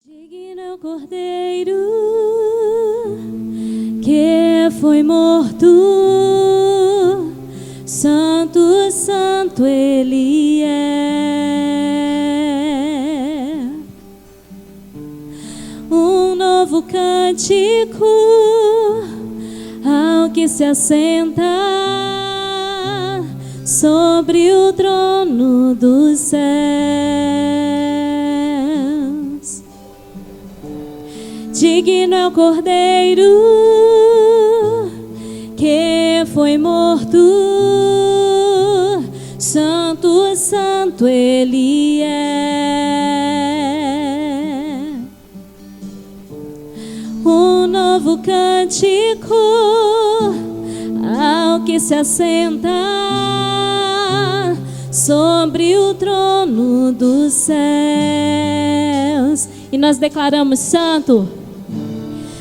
Digno é o Cordeiro que foi morto, Santo, Santo Ele é. Um novo cântico ao que se assenta sobre o trono dos céus. Digno é o Cordeiro que foi morto, Santo, Santo Ele é. Um novo cântico ao que se assenta sobre o trono dos céus. E nós declaramos: Santo,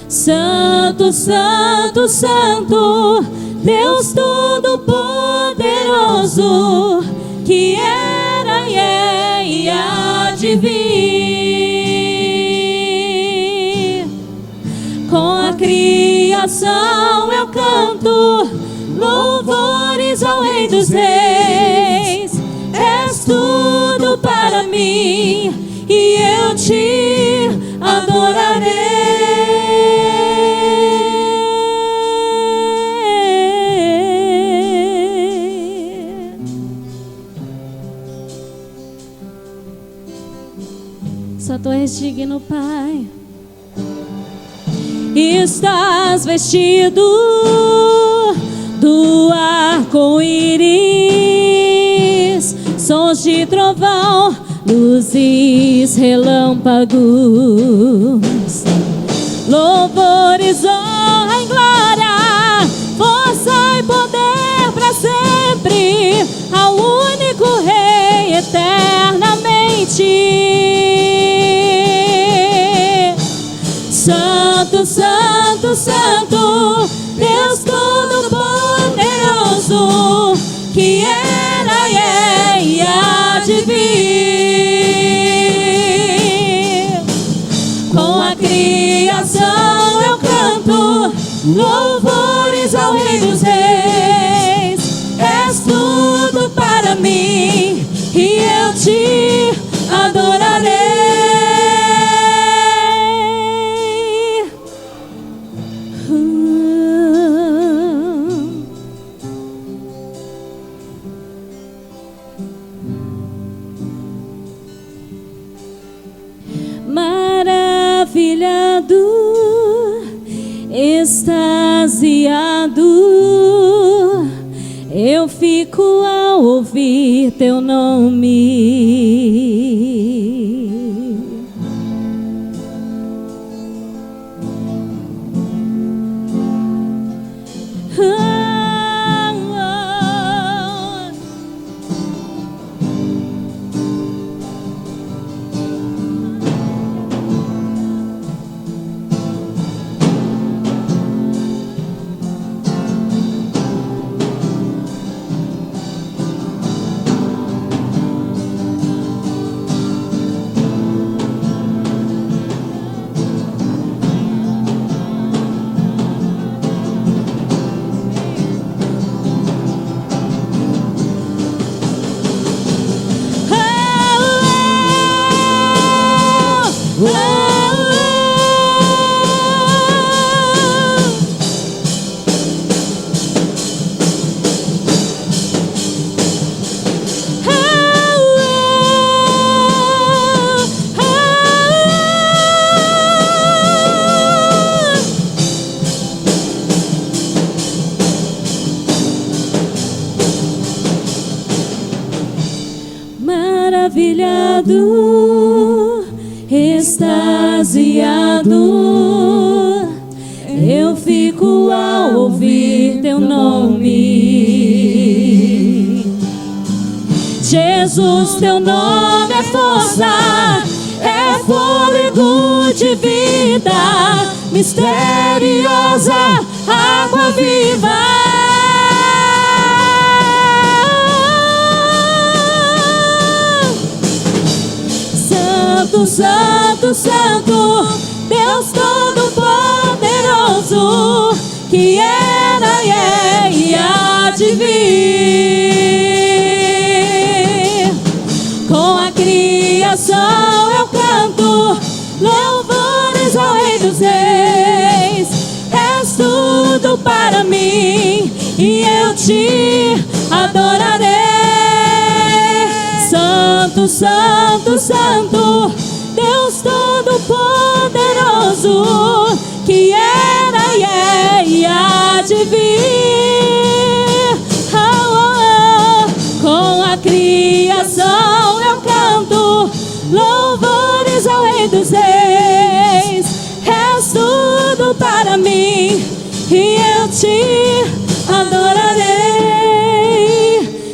Santo, Santo, Santo, Deus Todo-Poderoso, que era e é e há de vir. Com a criação eu canto louvores ao Rei dos Reis. És tudo para mim e eu te adorarei. Só tu és digno, Pai. Estás vestido do arco-íris, sons de trovão, luzes, relâmpagos, louvores, honra e glória, força e poder para sempre ao único Rei eternamente. Santo, Santo, Santo, Deus Todo-Poderoso, que era e é e há de vir. Com a criação eu canto louvores ao Rei dos Reis. És tudo para mim e eu te adorarei. Maravilhado, extasiado, eu fico ao ouvir teu nome. Maravilhado, extasiado, eu fico ao ouvir teu nome. Jesus, teu nome é força, é fôlego de vida, misteriosa água viva. Santo, Santo, Santo, Santo, Deus Todo-Poderoso, que era e há de vir. Com a criação eu canto louvores ao Rei dos Reis. És tudo para mim e eu te adorarei. Santo, Santo, Santo, Deus Todo-Poderoso, que era e há de vir. Com a criação eu canto louvores ao Rei dos Reis. És tudo para mim e eu te adorarei.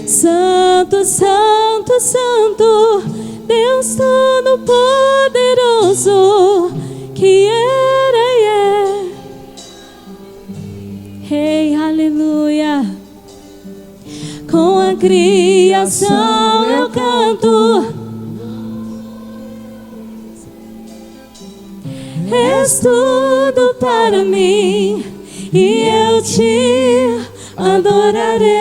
Santo, Santo, Santo, Deus Todo-Poderoso, que era e é. Hey, aleluia. Com a criação eu canto. És tudo para mim e eu te adorarei.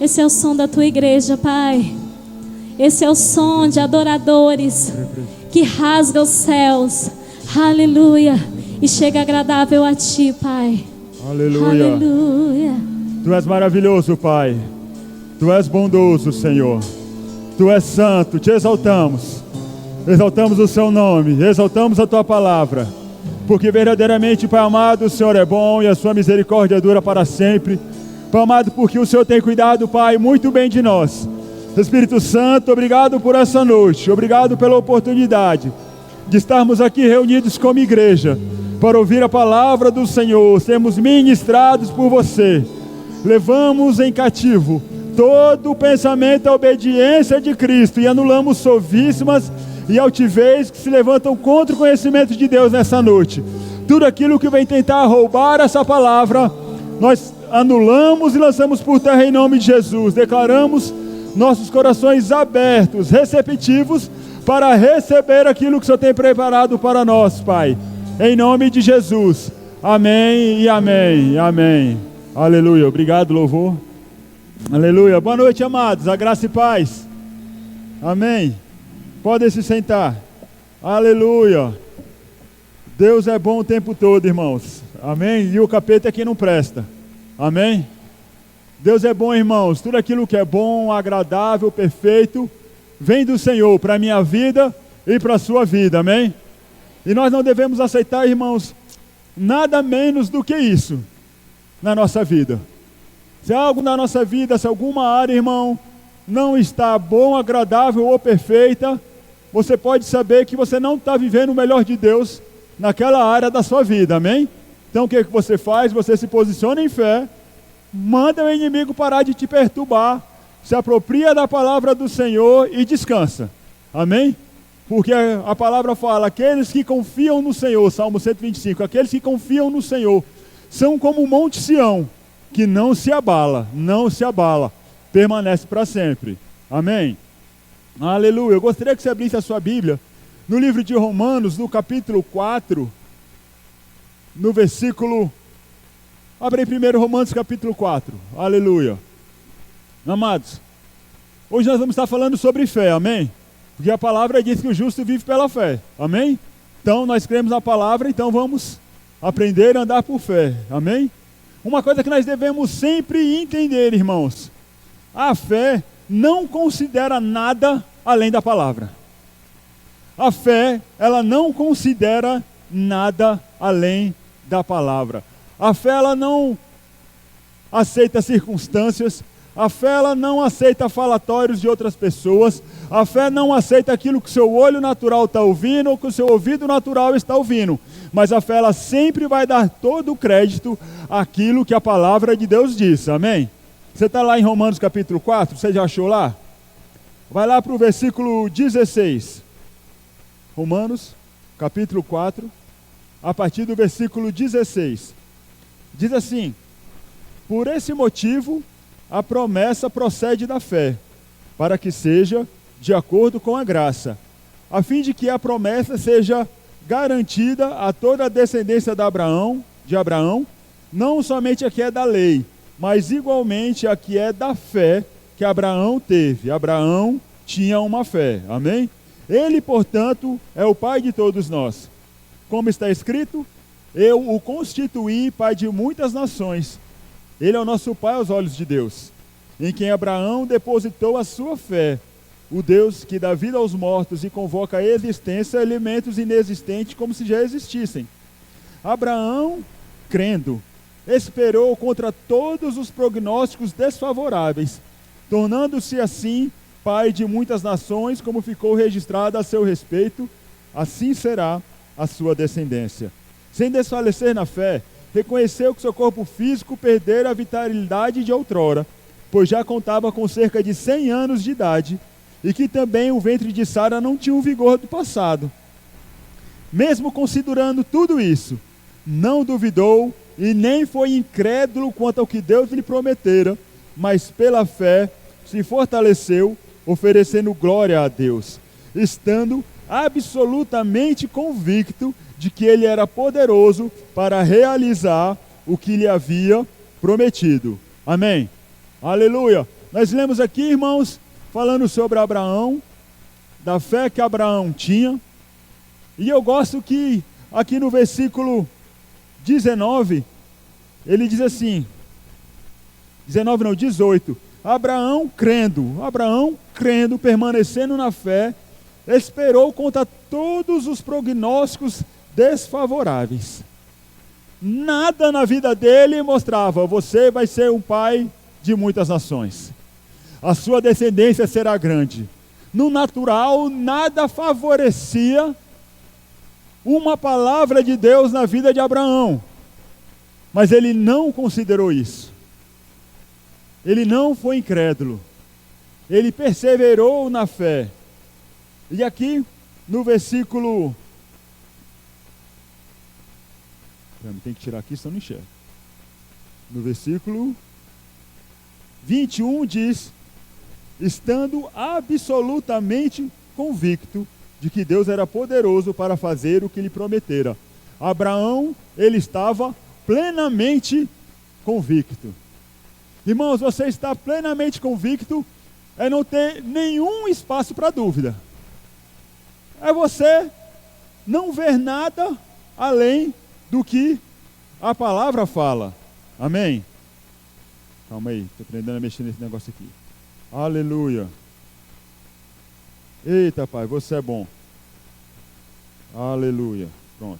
Esse é o som da tua igreja, Pai. Esse é o som de adoradores que rasga os céus. Aleluia. E chega agradável a ti, Pai. Aleluia. Aleluia. Tu és maravilhoso, Pai. Tu és bondoso, Senhor. Tu és santo, te exaltamos. Exaltamos o seu nome, exaltamos a tua palavra. Porque verdadeiramente, Pai amado, o Senhor é bom e a sua misericórdia dura para sempre. Pai amado, porque o Senhor tem cuidado, Pai, muito bem de nós. Espírito Santo, obrigado por essa noite. Obrigado pela oportunidade de estarmos aqui reunidos como igreja para ouvir a palavra do Senhor, sermos ministrados por você. Levamos em cativo todo o pensamento à obediência de Cristo e anulamos sofismas e altivez que se levantam contra o conhecimento de Deus nessa noite. Tudo aquilo que vem tentar roubar essa palavra, nós anulamos e lançamos por terra em nome de Jesus. Declaramos nossos corações abertos, receptivos, para receber aquilo que o Senhor tem preparado para nós, Pai. Em nome de Jesus. Amém e amém. Amém. Aleluia. Obrigado, louvor. Aleluia. Boa noite, amados. A graça e paz. Amém. Podem se sentar. Aleluia. Deus é bom o tempo todo, irmãos. Amém. E o capeta é quem não presta. Amém. Deus é bom, irmãos. Tudo aquilo que é bom, agradável, perfeito, vem do Senhor para a minha vida e para a sua vida. Amém. E nós não devemos aceitar, irmãos, nada menos do que isso na nossa vida. Se algo na nossa vida, se alguma área, irmão, não está bom, agradável ou perfeita, você pode saber que você não está vivendo o melhor de Deus naquela área da sua vida, amém? Então o que você faz? Você se posiciona em fé, manda o inimigo parar de te perturbar, se apropria da palavra do Senhor e descansa, amém? Porque a palavra fala, aqueles que confiam no Senhor, Salmo 125, aqueles que confiam no Senhor, são como o Monte Sião, que não se abala, permanece para sempre. Amém? Aleluia. Eu gostaria que você abrisse a sua Bíblia no livro de Romanos, no capítulo 4, no versículo... Abre primeiro Romanos capítulo 4. Aleluia. Amados, hoje nós vamos estar falando sobre fé, amém? Porque a palavra diz que o justo vive pela fé, amém? Então nós cremos na palavra, então vamos aprender a andar por fé, amém? Uma coisa que nós devemos sempre entender, irmãos, a fé não considera nada além da palavra. A fé, ela não considera nada além da palavra. A fé, ela não aceita circunstâncias. A fé, ela não aceita falatórios de outras pessoas. A fé não aceita aquilo que o seu olho natural está ouvindo ou que o seu ouvido natural está ouvindo. Mas a fé, ela sempre vai dar todo o crédito àquilo que a palavra de Deus diz. Amém? Você está lá em Romanos capítulo 4? Você já achou lá? Vai lá para o versículo 16. Romanos capítulo 4, a partir do versículo 16. Diz assim: por esse motivo, a promessa procede da fé, para que seja de acordo com a graça, a fim de que a promessa seja garantida a toda a descendência de Abraão, não somente a que é da lei, mas igualmente a que é da fé que Abraão teve. Abraão tinha uma fé, amém? Ele, portanto, é o pai de todos nós. Como está escrito, eu o constituí pai de muitas nações. Ele é o nosso pai aos olhos de Deus, em quem Abraão depositou a sua fé, o Deus que dá vida aos mortos e convoca à existência elementos inexistentes como se já existissem. Abraão, crendo, esperou contra todos os prognósticos desfavoráveis, tornando-se assim pai de muitas nações, como ficou registrado a seu respeito, assim será a sua descendência. Sem desfalecer na fé, reconheceu que seu corpo físico perdera a vitalidade de outrora, pois já contava com cerca de 100 anos de idade, e que também o ventre de Sara não tinha o vigor do passado. Mesmo considerando tudo isso, não duvidou e nem foi incrédulo quanto ao que Deus lhe prometera, mas pela fé se fortaleceu, oferecendo glória a Deus, estando absolutamente convicto de que ele era poderoso para realizar o que lhe havia prometido. Amém? Aleluia! Nós lemos aqui, irmãos, falando sobre Abraão, da fé que Abraão tinha, e eu gosto que aqui no versículo 19, ele diz assim, 18, Abraão crendo, permanecendo na fé, esperou contra todos os prognósticos desfavoráveis. Nada na vida dele mostrava, você vai ser um pai de muitas nações. A sua descendência será grande. No natural, nada favorecia uma palavra de Deus na vida de Abraão. Mas ele não considerou isso. Ele não foi incrédulo. Ele perseverou na fé. E aqui, no versículo... Tem que tirar aqui, senão não enxerga. No versículo 21 diz... estando absolutamente convicto de que Deus era poderoso para fazer o que lhe prometera. Abraão, ele estava plenamente convicto. Irmãos, você está plenamente convicto é não ter nenhum espaço para dúvida. É você não ver nada além do que a palavra fala. Amém? Calma aí, estou aprendendo a mexer nesse negócio aqui. Aleluia. Eita, Pai, você é bom. Aleluia. Pronto.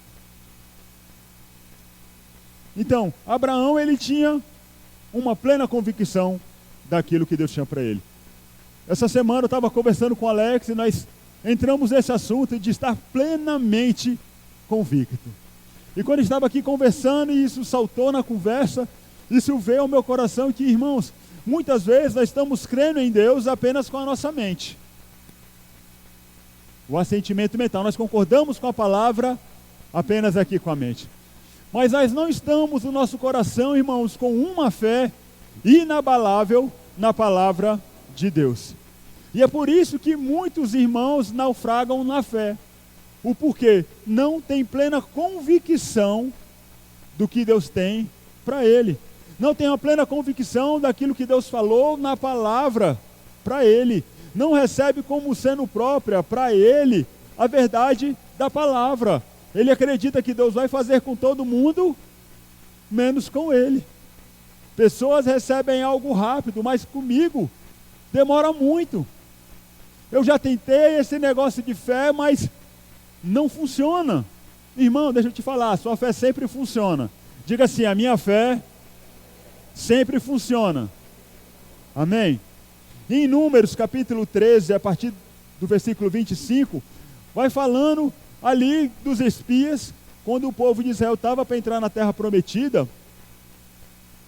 Então, Abraão, ele tinha uma plena convicção daquilo que Deus tinha para ele. Essa semana eu estava conversando com o Alex e nós entramos nesse assunto de estar plenamente convicto. E quando estava aqui conversando e isso saltou na conversa, isso veio ao meu coração que, irmãos, muitas vezes nós estamos crendo em Deus apenas com a nossa mente. O assentimento mental. Nós concordamos com a palavra apenas aqui com a mente. Mas nós não estamos no nosso coração, irmãos, com uma fé inabalável na palavra de Deus. E é por isso que muitos irmãos naufragam na fé. O porquê? Não tem plena convicção do que Deus tem para ele. Não tem a plena convicção daquilo que Deus falou na palavra para ele. Não recebe como sendo própria para ele a verdade da palavra. Ele acredita que Deus vai fazer com todo mundo, menos com ele. Pessoas recebem algo rápido, mas comigo demora muito. Eu já tentei esse negócio de fé, mas não funciona. Irmão, deixa eu te falar, sua fé sempre funciona. Diga assim, a minha fé sempre funciona. Amém? Em Números, capítulo 13, a partir do versículo 25, vai falando ali dos espias, quando o povo de Israel estava para entrar na terra prometida,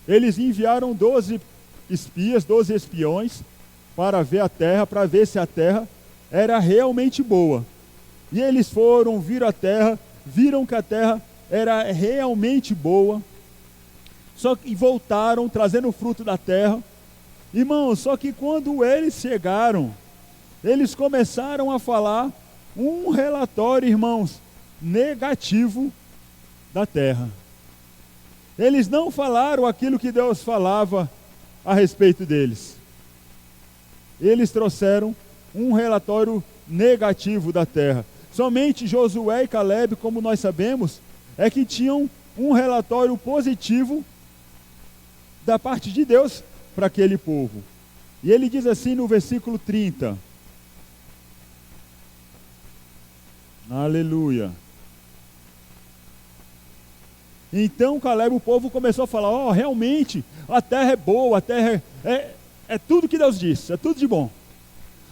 eles enviaram 12 espias, 12 espiões, para ver a terra, para ver se a terra era realmente boa. E eles foram, viram a terra, viram que a terra era realmente boa, só que voltaram trazendo o fruto da terra, Irmãos, só que quando eles chegaram, eles começaram a falar um relatório, irmãos, negativo da terra. Eles não falaram aquilo que Deus falava a respeito deles. Eles trouxeram um relatório negativo da terra. Somente Josué e Calebe, como nós sabemos, é que tinham um relatório positivo da parte de Deus para aquele povo. E ele diz assim no versículo 30. Aleluia. Então Calebe, o povo começou a falar, realmente, a terra é boa, a terra é tudo que Deus disse, é tudo de bom.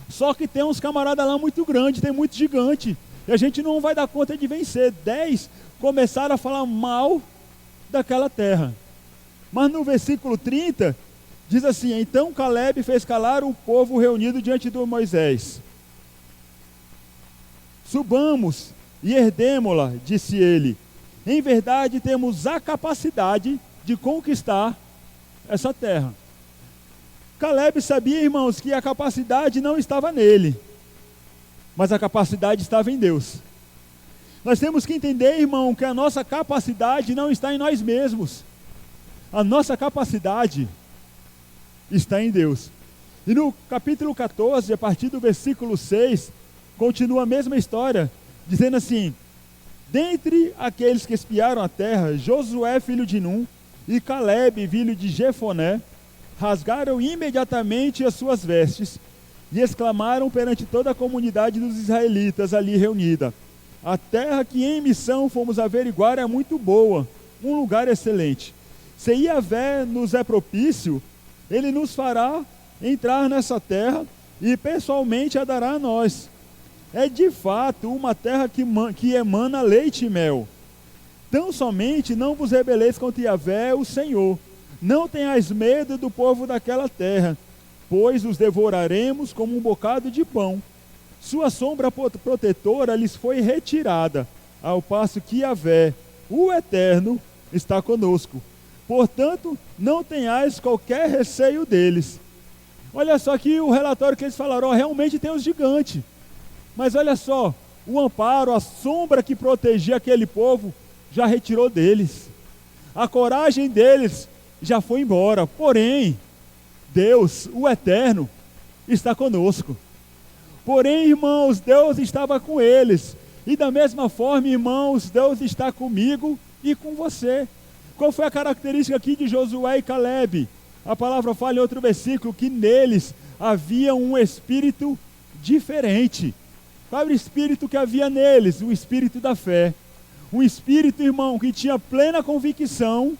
Só que tem uns camaradas lá muito grandes, tem muito gigante, e a gente não vai dar conta de vencer. 10 começaram a falar mal daquela terra. Mas no versículo 30, diz assim, então Calebe fez calar o povo reunido diante de Moisés. Subamos e herdemo-la, disse ele. Em verdade, temos a capacidade de conquistar essa terra. Calebe sabia, irmãos, que a capacidade não estava nele, mas a capacidade estava em Deus. Nós temos que entender, irmão, que a nossa capacidade não está em nós mesmos. A nossa capacidade está em Deus. E no capítulo 14, a partir do versículo 6, continua a mesma história, dizendo assim, dentre aqueles que espiaram a terra, Josué, filho de Num, e Calebe, filho de Jefoné, rasgaram imediatamente as suas vestes e exclamaram perante toda a comunidade dos israelitas ali reunida, a terra que em missão fomos averiguar é muito boa, um lugar excelente. Se Yahvé nos é propício, ele nos fará entrar nessa terra e pessoalmente a dará a nós. É de fato uma terra que emana leite e mel. Tão somente não vos rebeleis contra Yahvé, o Senhor. Não tenhais medo do povo daquela terra, pois os devoraremos como um bocado de pão. Sua sombra protetora lhes foi retirada, ao passo que Yahvé, o Eterno, está conosco. Portanto, não tenhais qualquer receio deles. Olha só aqui o relatório que eles falaram, realmente tem os gigantes. Mas olha só, o amparo, a sombra que protegia aquele povo, já retirou deles. A coragem deles já foi embora. Porém, Deus, o Eterno, está conosco. Porém, irmãos, Deus estava com eles. E da mesma forma, irmãos, Deus está comigo e com você. Qual foi a característica aqui de Josué e Calebe? A palavra fala em outro versículo que neles havia um espírito diferente. Qual era o espírito que havia neles? O espírito da fé. Um espírito, irmão, que tinha plena convicção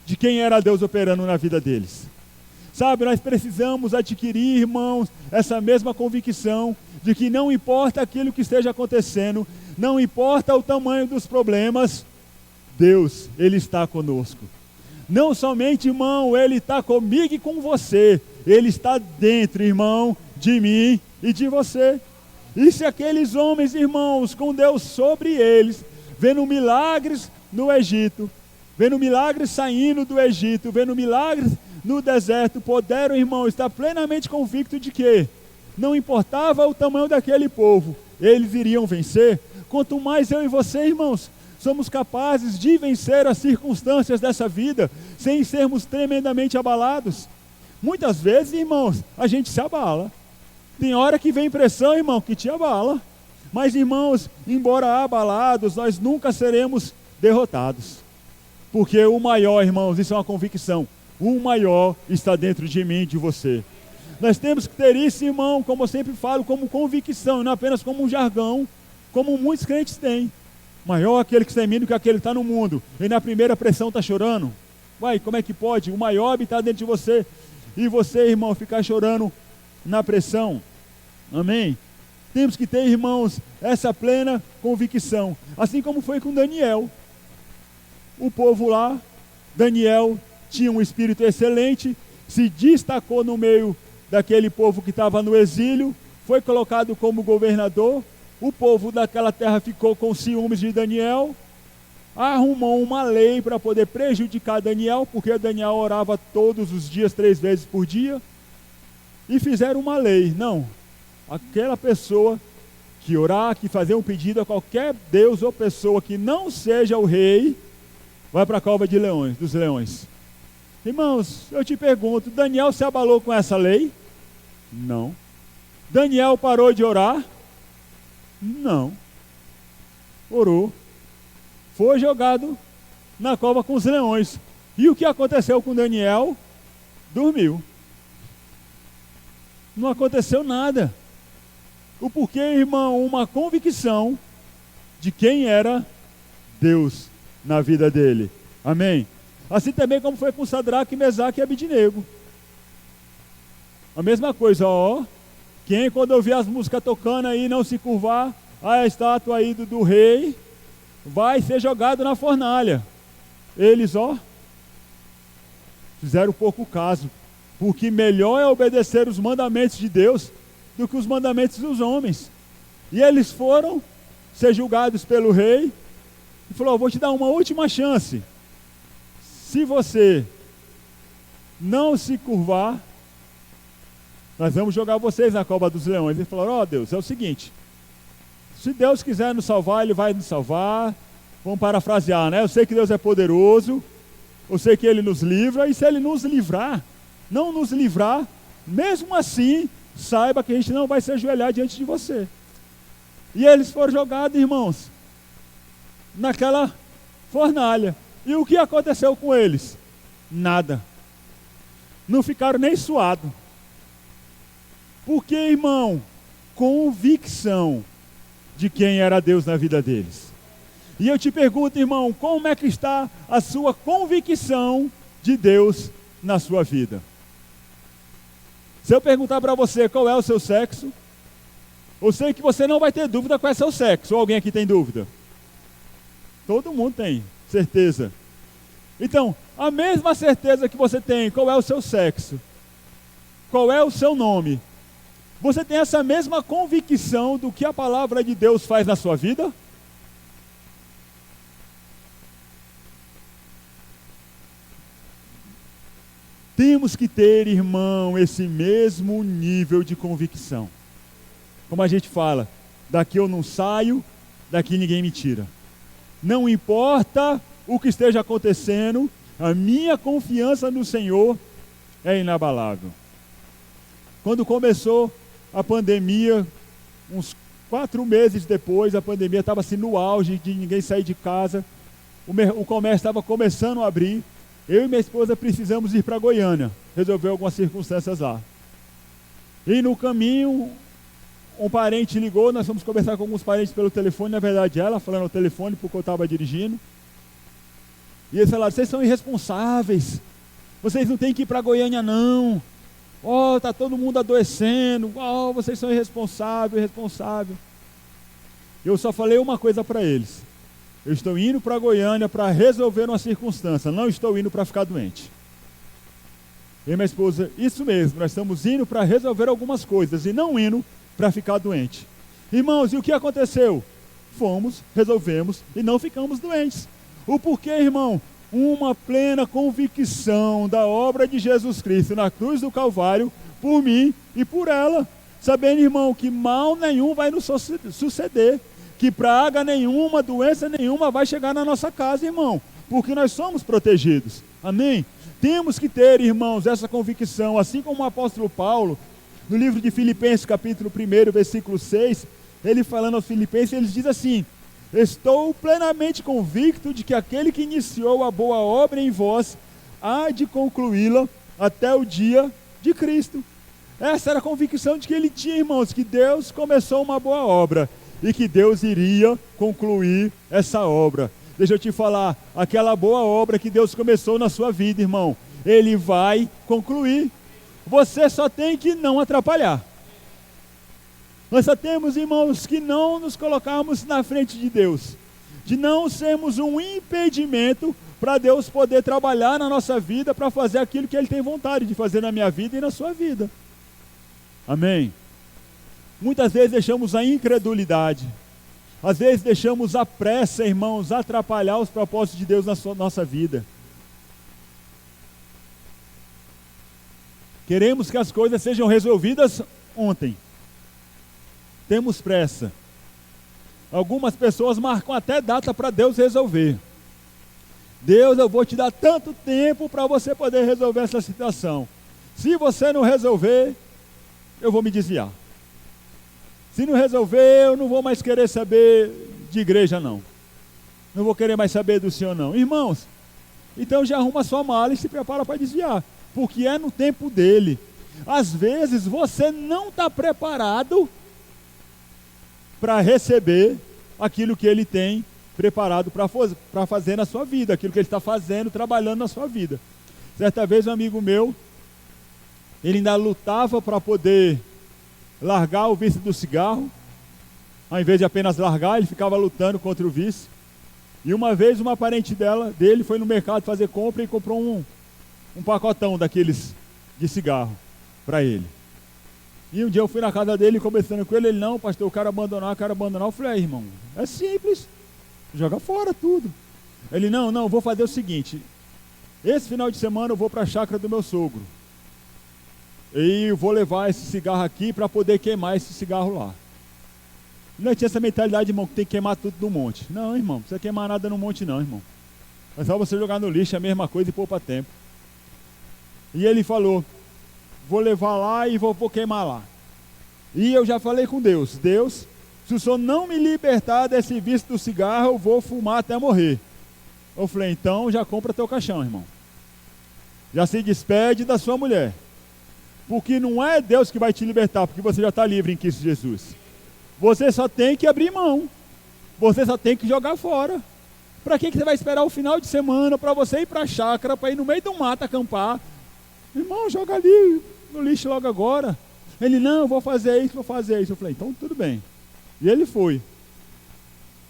de quem era Deus operando na vida deles. Sabe, nós precisamos adquirir, irmãos, essa mesma convicção de que não importa aquilo que esteja acontecendo, não importa o tamanho dos problemas, Deus, Ele está conosco. Não somente, irmão, Ele está comigo e com você, Ele está dentro, irmão, de mim e de você. E se aqueles homens, irmãos, com Deus sobre eles, vendo milagres no Egito, vendo milagres saindo do Egito, vendo milagres no deserto, puderam, irmão, estar plenamente convictos de que não importava o tamanho daquele povo, eles iriam vencer. Quanto mais eu e você, irmãos, somos capazes de vencer as circunstâncias dessa vida, sem sermos tremendamente abalados. Muitas vezes, irmãos, a gente se abala. Tem hora que vem pressão, irmão, que te abala. Mas, irmãos, embora abalados, nós nunca seremos derrotados. Porque o maior, irmãos, isso é uma convicção, o maior está dentro de mim e de você. Nós temos que ter isso, irmão, como eu sempre falo, como convicção, não apenas como um jargão, como muitos crentes têm. Maior aquele que está em mim do que aquele que está no mundo. E na primeira pressão está chorando. Uai, como é que pode? O maior habitar dentro de você. E você, irmão, ficar chorando na pressão. Amém? Temos que ter, irmãos, essa plena convicção. Assim como foi com Daniel. O povo lá, Daniel, tinha um espírito excelente, se destacou no meio daquele povo que estava no exílio, foi colocado como governador. O povo daquela terra ficou com ciúmes de Daniel, arrumou uma lei para poder prejudicar Daniel, porque Daniel orava todos os dias, 3 vezes por dia. e fizeram uma lei. Não, aquela pessoa que orar, que fazer um pedido a qualquer Deus ou pessoa que não seja o rei, vai para a cova de leões, dos leões. Irmãos, eu te pergunto, Daniel se abalou com essa lei? Não. Daniel parou de orar? Não. Orou. Foi jogado na cova com os leões. E o que aconteceu com Daniel? Dormiu. Não aconteceu nada. O porquê, irmão? Uma convicção de quem era Deus na vida dele. Amém? Assim também como foi com Sadraque, Mesaque e Abidnego. A mesma coisa, ó. Quem quando ouvir as músicas tocando aí não se curvar à estátua aí do rei, vai ser jogado na fornalha. Eles, ó, fizeram pouco caso, porque melhor é obedecer os mandamentos de Deus do que os mandamentos dos homens. E eles foram ser julgados pelo rei e falou: vou te dar uma última chance. Se você não se curvar, nós vamos jogar vocês na cova dos leões. Ele falou: ó Deus, é o seguinte, se Deus quiser nos salvar, Ele vai nos salvar. Vamos parafrasear, né? Eu sei que Deus é poderoso, eu sei que Ele nos livra, e se Ele nos livrar, não nos livrar, mesmo assim, saiba que a gente não vai se ajoelhar diante de você. E eles foram jogados, irmãos, naquela fornalha. E o que aconteceu com eles? Nada. Não ficaram nem suados. Porque, irmão, convicção de quem era Deus na vida deles. E eu te pergunto, irmão, como é que está a sua convicção de Deus na sua vida? Se eu perguntar para você qual é o seu sexo, eu sei que você não vai ter dúvida qual é o seu sexo. Ou alguém aqui tem dúvida? Todo mundo tem certeza. Então, a mesma certeza que você tem qual é o seu sexo, qual é o seu nome, você tem essa mesma convicção do que a palavra de Deus faz na sua vida? Temos que ter, irmão, esse mesmo nível de convicção. Como a gente fala, daqui eu não saio, daqui ninguém me tira. Não importa o que esteja acontecendo, a minha confiança no Senhor é inabalável. Quando começou a pandemia, uns 4 meses depois, a pandemia estava assim no auge de ninguém sair de casa, o comércio estava começando a abrir. Eu e minha esposa precisamos ir para Goiânia, resolver algumas circunstâncias lá. E no caminho, um parente ligou, nós fomos conversar com alguns parentes pelo telefone, na verdade ela falando ao telefone porque eu estava dirigindo. E eles falaram: vocês são irresponsáveis, vocês não têm que ir para Goiânia não. Ó, tá todo mundo adoecendo, ó, vocês são irresponsáveis. Eu só falei uma coisa para eles: eu estou indo para Goiânia para resolver uma circunstância, não estou indo para ficar doente. Eu e minha esposa, isso mesmo, nós estamos indo para resolver algumas coisas e não indo para ficar doente. Irmãos, e o que aconteceu? Fomos, resolvemos e não ficamos doentes. O porquê, irmão? Uma plena convicção da obra de Jesus Cristo na cruz do Calvário, por mim e por ela. Sabendo, irmão, que mal nenhum vai nos suceder, que praga nenhuma, doença nenhuma vai chegar na nossa casa, irmão, porque nós somos protegidos. Amém? Temos que ter, irmãos, essa convicção, assim como o apóstolo Paulo, no livro de Filipenses, capítulo 1, versículo 6, ele falando aos Filipenses, ele diz assim: estou plenamente convicto de que aquele que iniciou a boa obra em vós há de concluí-la até o dia de Cristo. Essa era a convicção de que ele tinha, irmãos, que Deus começou uma boa obra e que Deus iria concluir essa obra. Deixa eu te falar, aquela boa obra que Deus começou na sua vida, irmão, Ele vai concluir. Você só tem que não atrapalhar. Nós só temos, irmãos, que não nos colocarmos na frente de Deus, de não sermos um impedimento para Deus poder trabalhar na nossa vida, para fazer aquilo que Ele tem vontade de fazer na minha vida e na sua vida. Amém? Muitas vezes deixamos a incredulidade, às vezes deixamos a pressa, irmãos, atrapalhar os propósitos de Deus na nossa vida. Queremos que as coisas sejam resolvidas ontem. Temos pressa. Algumas pessoas marcam até data para Deus resolver. Deus, eu vou te dar tanto tempo para você poder resolver essa situação. Se você não resolver, eu vou me desviar. Se não resolver, eu não vou mais querer saber de igreja, não. Não vou querer mais saber do Senhor, não. Irmãos, então já arruma sua mala e se prepara para desviar. Porque é no tempo dele. Às vezes você não está preparado para receber aquilo que ele tem preparado para fazer na sua vida, aquilo que ele está fazendo, trabalhando na sua vida. Certa vez um amigo meu, ele ainda lutava para poder largar o vício do cigarro. Ao invés de apenas largar, ele ficava lutando contra o vício. E uma vez uma parente dele foi no mercado fazer compra e comprou um pacotão daqueles de cigarro para ele. E um dia eu fui na casa dele conversando com ele, não, pastor, eu quero abandonar. Eu falei, irmão, é simples, joga fora tudo. Ele, não, vou fazer o seguinte, esse final de semana eu vou para a chácara do meu sogro. E eu vou levar esse cigarro aqui para poder queimar esse cigarro lá. Não tinha essa mentalidade, irmão, que tem que queimar tudo no monte. Não, irmão, não precisa queimar nada no monte não, irmão. É só você jogar no lixo, é a mesma coisa e poupa tempo. E ele falou, vou levar lá e vou queimar lá. E eu já falei com Deus, se o Senhor não me libertar desse vício do cigarro, eu vou fumar até morrer. Eu falei, então já compra teu caixão, irmão. Já se despede da sua mulher. Porque não é Deus que vai te libertar, porque você já está livre em Cristo Jesus. Você só tem que abrir mão. Você só tem que jogar fora. Para que você vai esperar o final de semana para você ir para a chácara, para ir no meio do mato acampar? Irmão, joga ali no lixo logo agora. Ele, não, eu vou fazer isso. Eu falei, então tudo bem. E ele foi.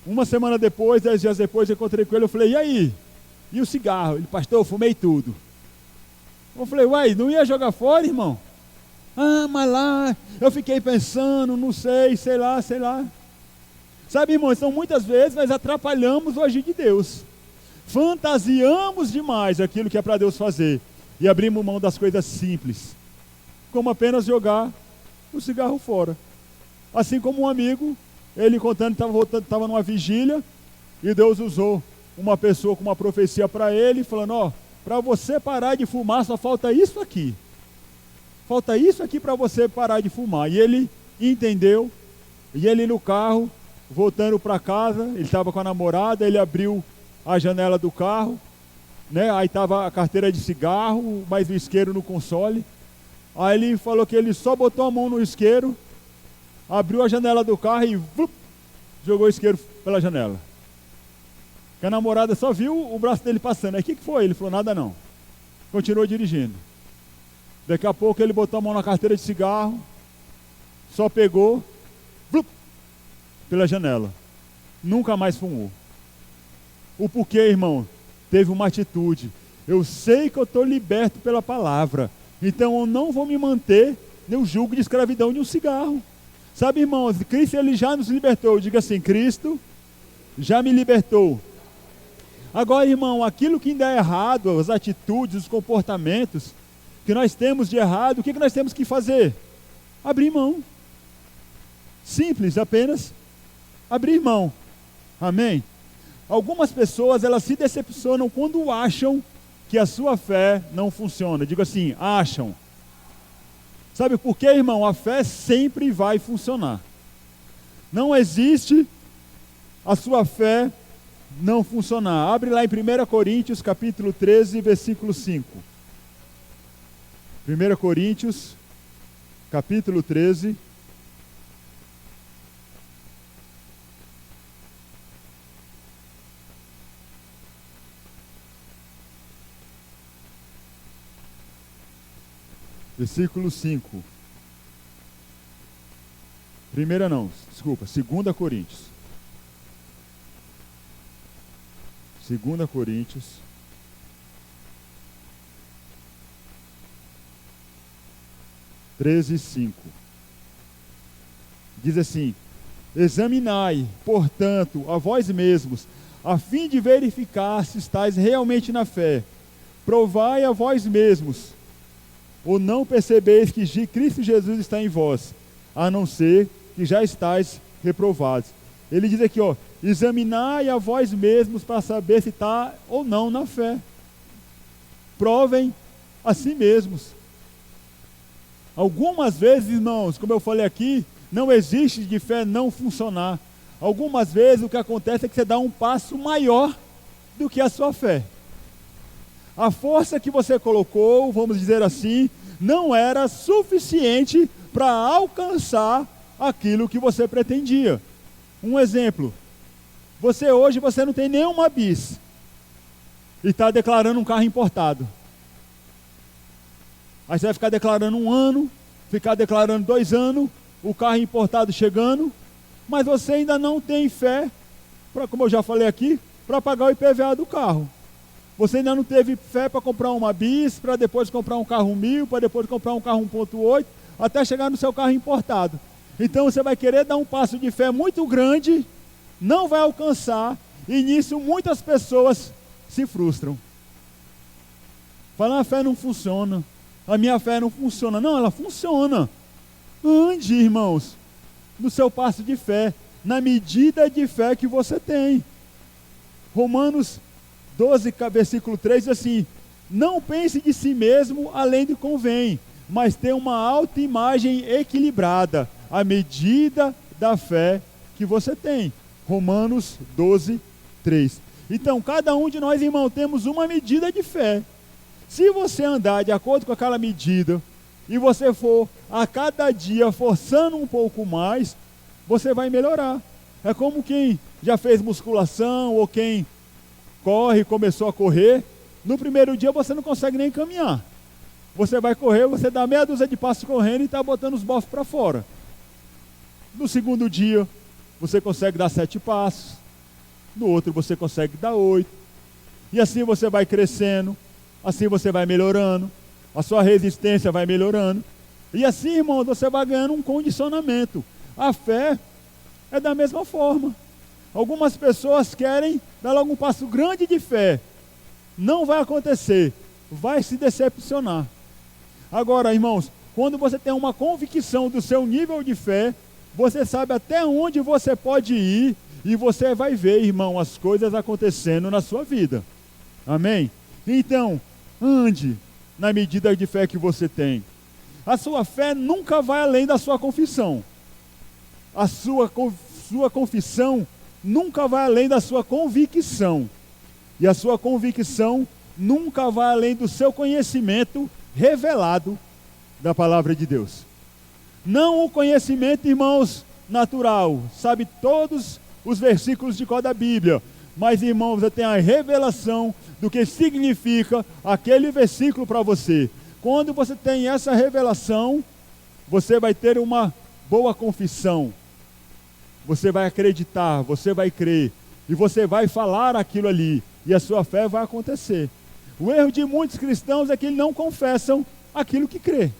Uma semana depois, 10 dias depois, eu encontrei com ele, eu falei, e aí? E o cigarro? Ele, pastor, eu fumei tudo. Eu falei, uai, não ia jogar fora, irmão? Ah, mas lá, eu fiquei pensando, não sei lá. Sabe, irmão, então muitas vezes nós atrapalhamos o agir de Deus. Fantasiamos demais aquilo que é para Deus fazer. E abrimos mão das coisas simples. Como apenas jogar o cigarro fora. Assim como um amigo, ele contando, estava numa vigília, e Deus usou uma pessoa com uma profecia para ele, falando, para você parar de fumar, só falta isso aqui. Falta isso aqui para você parar de fumar. E ele entendeu, e ele no carro, voltando para casa, ele estava com a namorada, ele abriu a janela do carro, né? Aí estava a carteira de cigarro, mais o isqueiro no console. Aí ele falou que ele só botou a mão no isqueiro, abriu a janela do carro e jogou o isqueiro pela janela. Que a namorada só viu o braço dele passando. Aí o que foi? Ele falou, nada não. Continuou dirigindo. Daqui a pouco ele botou a mão na carteira de cigarro, só pegou, pela janela. Nunca mais fumou. O porquê, irmão? Teve uma atitude. Eu sei que eu estou liberto pela palavra, então eu não vou me manter no jugo de escravidão de um cigarro. Sabe, irmãos, Cristo ele já nos libertou. Diga assim, Cristo já me libertou. Agora, irmão, aquilo que ainda é errado, as atitudes, os comportamentos que nós temos de errado, o que nós temos que fazer? Abrir mão. Simples, apenas abrir mão. Amém? Algumas pessoas, elas se decepcionam quando acham que a sua fé não funciona. Digo assim, acham. Sabe por quê, irmão? A fé sempre vai funcionar. Não existe a sua fé não funcionar. Abre lá em 1 Coríntios, capítulo 13, versículo 5. 1 Coríntios, capítulo 13. Versículo 5. 2 Coríntios. 2 Coríntios. Treze, 5. Diz assim: examinai, portanto, a vós mesmos, a fim de verificar se estáis realmente na fé. Provai a vós mesmos. Ou não percebeis que Cristo Jesus está em vós, a não ser que já estáis reprovados. Ele diz aqui, examinai a vós mesmos para saber se está ou não na fé. Provem a si mesmos. Algumas vezes, irmãos, como eu falei aqui, não existe de fé não funcionar. Algumas vezes o que acontece é que você dá um passo maior do que a sua fé. A força que você colocou, vamos dizer assim, não era suficiente para alcançar aquilo que você pretendia. Um exemplo, hoje você não tem nenhuma bis e está declarando um carro importado. Aí você vai ficar declarando 1 ano, ficar declarando 2 anos, o carro importado chegando, mas você ainda não tem fé, como eu já falei aqui, para pagar o IPVA do carro. Você ainda não teve fé para comprar uma bis, para depois comprar um carro 1000, para depois comprar um carro 1.8, até chegar no seu carro importado. Então você vai querer dar um passo de fé muito grande, não vai alcançar, e nisso muitas pessoas se frustram. Falam, a fé não funciona, a minha fé não funciona. Não, ela funciona. Ande, irmãos, no seu passo de fé, na medida de fé que você tem. Romanos 12, versículo 3 diz assim: não pense de si mesmo além do que convém, mas tenha uma autoimagem equilibrada, à medida da fé que você tem. Romanos 12, 3. Então, cada um de nós, irmão, temos uma medida de fé. Se você andar de acordo com aquela medida, e você for a cada dia forçando um pouco mais, você vai melhorar. É como quem já fez musculação, ou quem começou a correr. No primeiro dia você não consegue nem caminhar. Você vai correr, você dá meia dúzia de passos correndo e está botando os bofos para fora. No segundo dia, você consegue dar 7 passos. No outro você consegue dar 8. E assim você vai crescendo, assim você vai melhorando, a sua resistência vai melhorando. E assim, irmão, você vai ganhando um condicionamento. A fé é da mesma forma. Algumas pessoas querem dar logo um passo grande de fé. Não vai acontecer. Vai se decepcionar. Agora, irmãos, quando você tem uma convicção do seu nível de fé, você sabe até onde você pode ir e você vai ver, irmão, as coisas acontecendo na sua vida. Amém? Então, ande na medida de fé que você tem. A sua fé nunca vai além da sua confissão. A sua confissão nunca vai além da sua convicção. E a sua convicção nunca vai além do seu conhecimento revelado da palavra de Deus. Não o conhecimento, irmãos, natural. Sabe todos os versículos de cor da Bíblia. Mas, irmãos, você tem a revelação do que significa aquele versículo para você. Quando você tem essa revelação, você vai ter uma boa confissão. Você vai acreditar, você vai crer. E você vai falar aquilo ali. E a sua fé vai acontecer. O erro de muitos cristãos é que eles não confessam aquilo que crê.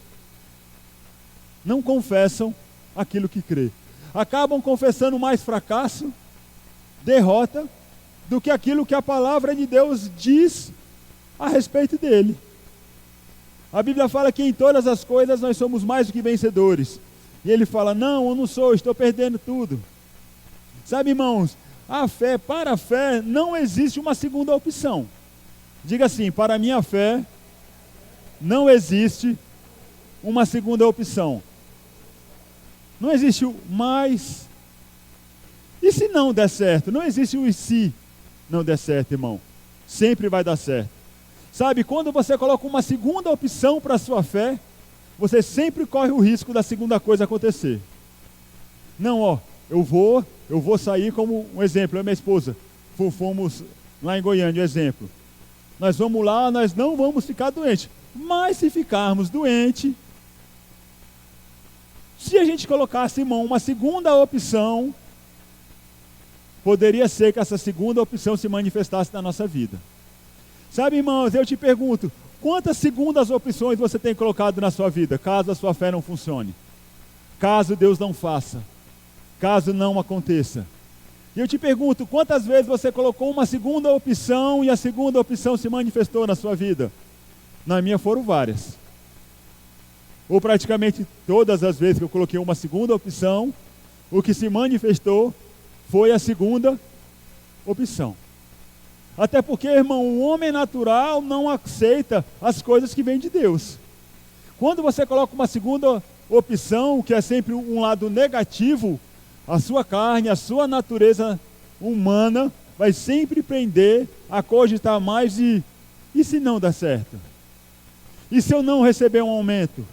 Não confessam aquilo que crê. Acabam confessando mais fracasso, derrota, do que aquilo que a palavra de Deus diz a respeito dele. A Bíblia fala que em todas as coisas nós somos mais do que vencedores. E ele fala, não, eu não sou, estou perdendo tudo. Sabe, irmãos, para a fé não existe uma segunda opção. Diga assim, para a minha fé não existe uma segunda opção. Não existe o mais. E se não der certo? Não existe o e se não der certo, irmão. Sempre vai dar certo. Sabe, quando você coloca uma segunda opção para a sua fé, você sempre corre o risco da segunda coisa acontecer. Não, eu vou sair como um exemplo, eu e minha esposa. Fomos lá em Goiânia, um exemplo. Nós vamos lá, nós não vamos ficar doentes. Mas se ficarmos doentes, se a gente colocasse, irmão, uma segunda opção, poderia ser que essa segunda opção se manifestasse na nossa vida. Sabe, irmãos, eu te pergunto, quantas segundas opções você tem colocado na sua vida, caso a sua fé não funcione? Caso Deus não faça? Caso não aconteça? E eu te pergunto, quantas vezes você colocou uma segunda opção e a segunda opção se manifestou na sua vida? Na minha foram várias. ou praticamente todas as vezes que eu coloquei uma segunda opção, o que se manifestou foi a segunda opção. Até porque, irmão, o homem natural não aceita as coisas que vêm de Deus. Quando você coloca uma segunda opção, que é sempre um lado negativo, a sua carne, a sua natureza humana vai sempre prender a cogitar mais e se não der certo? E se eu não receber um aumento?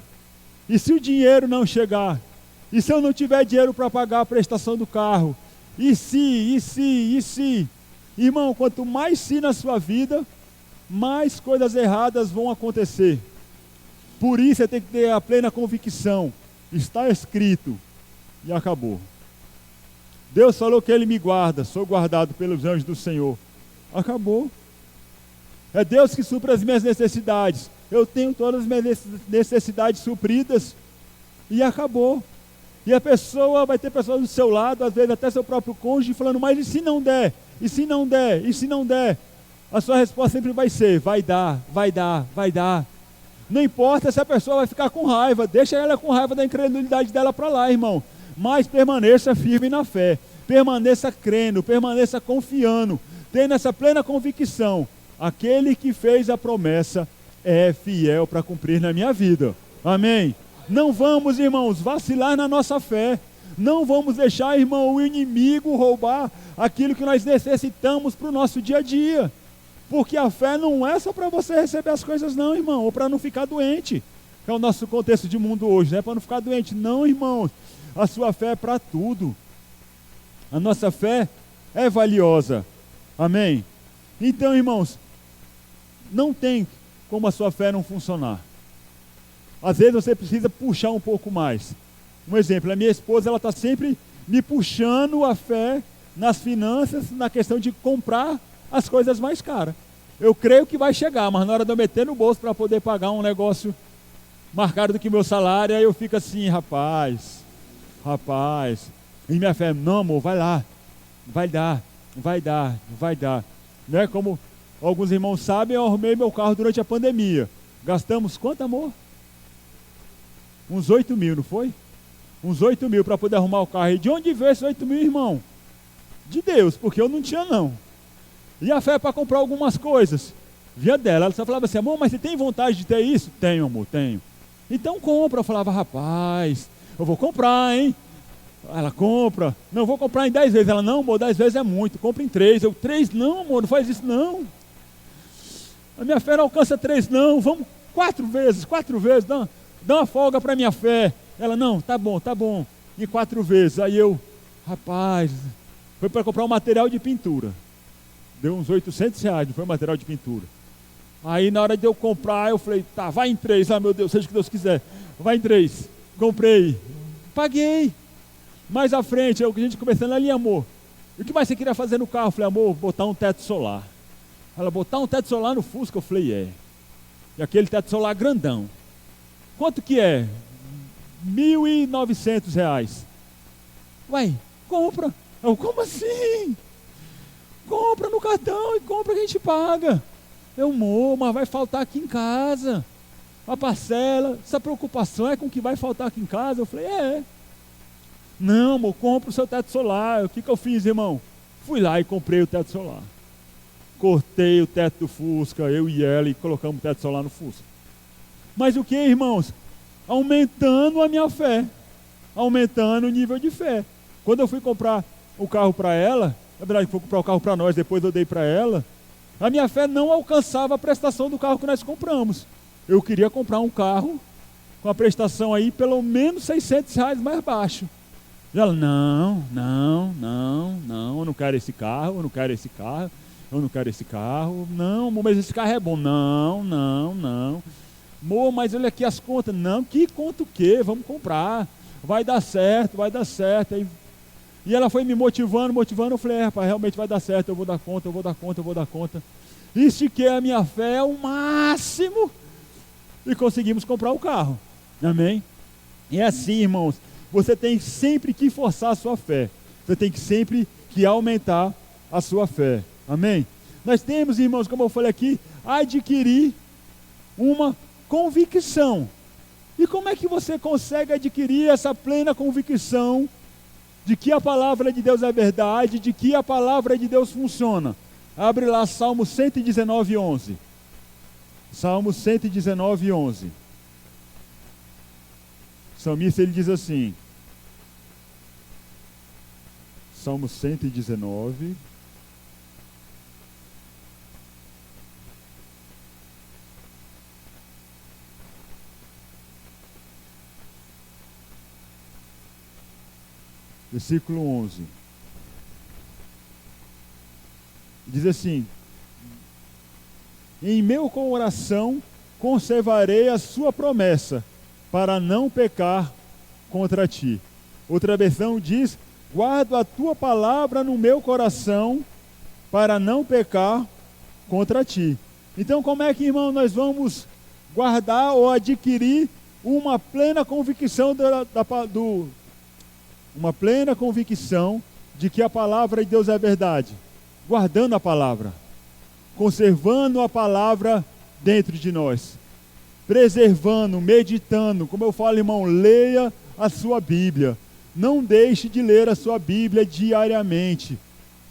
E se o dinheiro não chegar? E se eu não tiver dinheiro para pagar a prestação do carro? E se? Irmão, quanto mais se na sua vida, mais coisas erradas vão acontecer. Por isso você tem que ter a plena convicção. Está escrito e acabou. Deus falou que Ele me guarda, sou guardado pelos anjos do Senhor. Acabou. É Deus que supre as minhas necessidades. Eu tenho todas as minhas necessidades supridas e acabou. E a pessoa, vai ter pessoas do seu lado, às vezes até seu próprio cônjuge, falando, mas e se não der? E se não der? E se não der? A sua resposta sempre vai ser, vai dar, vai dar, vai dar. Não importa se a pessoa vai ficar com raiva, deixa ela com raiva da incredulidade dela para lá, irmão. Mas permaneça firme na fé, permaneça crendo, permaneça confiando, tendo essa plena convicção. Aquele que fez a promessa é fiel para cumprir na minha vida. Amém? Não vamos, irmãos, vacilar na nossa fé. Não vamos deixar, irmão, o inimigo roubar aquilo que nós necessitamos para o nosso dia a dia. Porque a fé não é só para você receber as coisas não, irmão, ou para não ficar doente. Que é o nosso contexto de mundo hoje, não é para não ficar doente. Não, irmãos, a sua fé é para tudo. A nossa fé é valiosa. Amém? Então, irmãos, não tem como a sua fé não funcionar. Às vezes você precisa puxar um pouco mais. Um exemplo, a minha esposa, ela está sempre me puxando a fé nas finanças, na questão de comprar as coisas mais caras. Eu creio que vai chegar, mas na hora de eu meter no bolso para poder pagar um negócio mais caro do que meu salário, aí eu fico assim, rapaz. E minha fé, não, amor, vai lá, vai dar. Não é como alguns irmãos sabem, eu arrumei meu carro durante a pandemia. Gastamos quanto, amor? Uns 8 mil, não foi? Uns 8 mil para poder arrumar o carro. E de onde veio esses 8 mil, irmão? De Deus, porque eu não tinha não. E a fé para comprar algumas coisas? Via dela. Ela só falava assim, amor, mas você tem vontade de ter isso? Tenho, amor, tenho. Então compra. Eu falava, rapaz, eu vou comprar, hein? Ela compra. Não, eu vou comprar em 10 vezes. Ela, não, amor, 10 vezes é muito. Compra em 3. Eu, 3 não, amor, não faz isso não. A minha fé não alcança 3 não. Vamos 4 vezes. Dá uma folga para minha fé. Ela, não, tá bom. Em 4 vezes. Aí eu, rapaz, foi para comprar um material de pintura. Deu uns R$800, não foi material de pintura. Aí na hora de eu comprar, eu falei, tá, vai em 3. Ah, meu Deus, seja o que Deus quiser. Vai em 3. Comprei. Paguei. Mais à frente, a gente conversando ali, amor. E o que mais você queria fazer no carro? Eu falei, amor, botar um teto solar. Ela, botar um teto solar no Fusca? Eu falei, é. E aquele teto solar grandão. Quanto que é? R$1.900. Uai, compra. Eu, como assim? Compra no cartão e compra que a gente paga. Eu, amor, mas vai faltar aqui em casa. A parcela, essa preocupação é com o que vai faltar aqui em casa? Eu falei, é. Não, amor, compra o seu teto solar. O que eu fiz, irmão? Fui lá e comprei o teto solar. Cortei o teto do Fusca, eu e ela, e colocamos o teto solar no Fusca. Mas o que, irmãos? Aumentando a minha fé. Aumentando o nível de fé. Quando eu fui comprar o carro para ela, na verdade, fui comprar o carro para nós, depois eu dei para ela, a minha fé não alcançava a prestação do carro que nós compramos. Eu queria comprar um carro com a prestação aí pelo menos R$600 mais baixo. E ela, não, eu não quero esse carro, não, mas esse carro é bom, não. Amor, mas olha aqui as contas, não, que conta o quê? Vamos comprar, vai dar certo. E ela foi me motivando, eu falei, rapaz, realmente vai dar certo, eu vou dar conta. Estiquei a minha fé ao máximo e conseguimos comprar o carro, amém? E é assim, irmãos, você tem sempre que forçar a sua fé, você tem que sempre que aumentar a sua fé, amém? Nós temos, irmãos, como eu falei aqui, adquirir uma convicção E como é que você consegue adquirir essa plena convicção de que a palavra de Deus é verdade, de que a palavra de Deus funciona? Abre lá Salmo 119, 11. Salmo 119, 11. O salmista ele diz assim, Salmo 119, versículo 11. Diz assim: em meu coração conservarei a sua promessa, para não pecar contra ti. Outra versão diz: guardo a tua palavra no meu coração, para não pecar contra ti. Então, como é que, irmão, nós vamos guardar ou adquirir uma plena convicção uma plena convicção de que a palavra de Deus é verdade? Guardando a palavra, conservando a palavra dentro de nós, preservando, meditando. Como eu falo, irmão, leia a sua Bíblia. Não deixe de ler a sua Bíblia diariamente.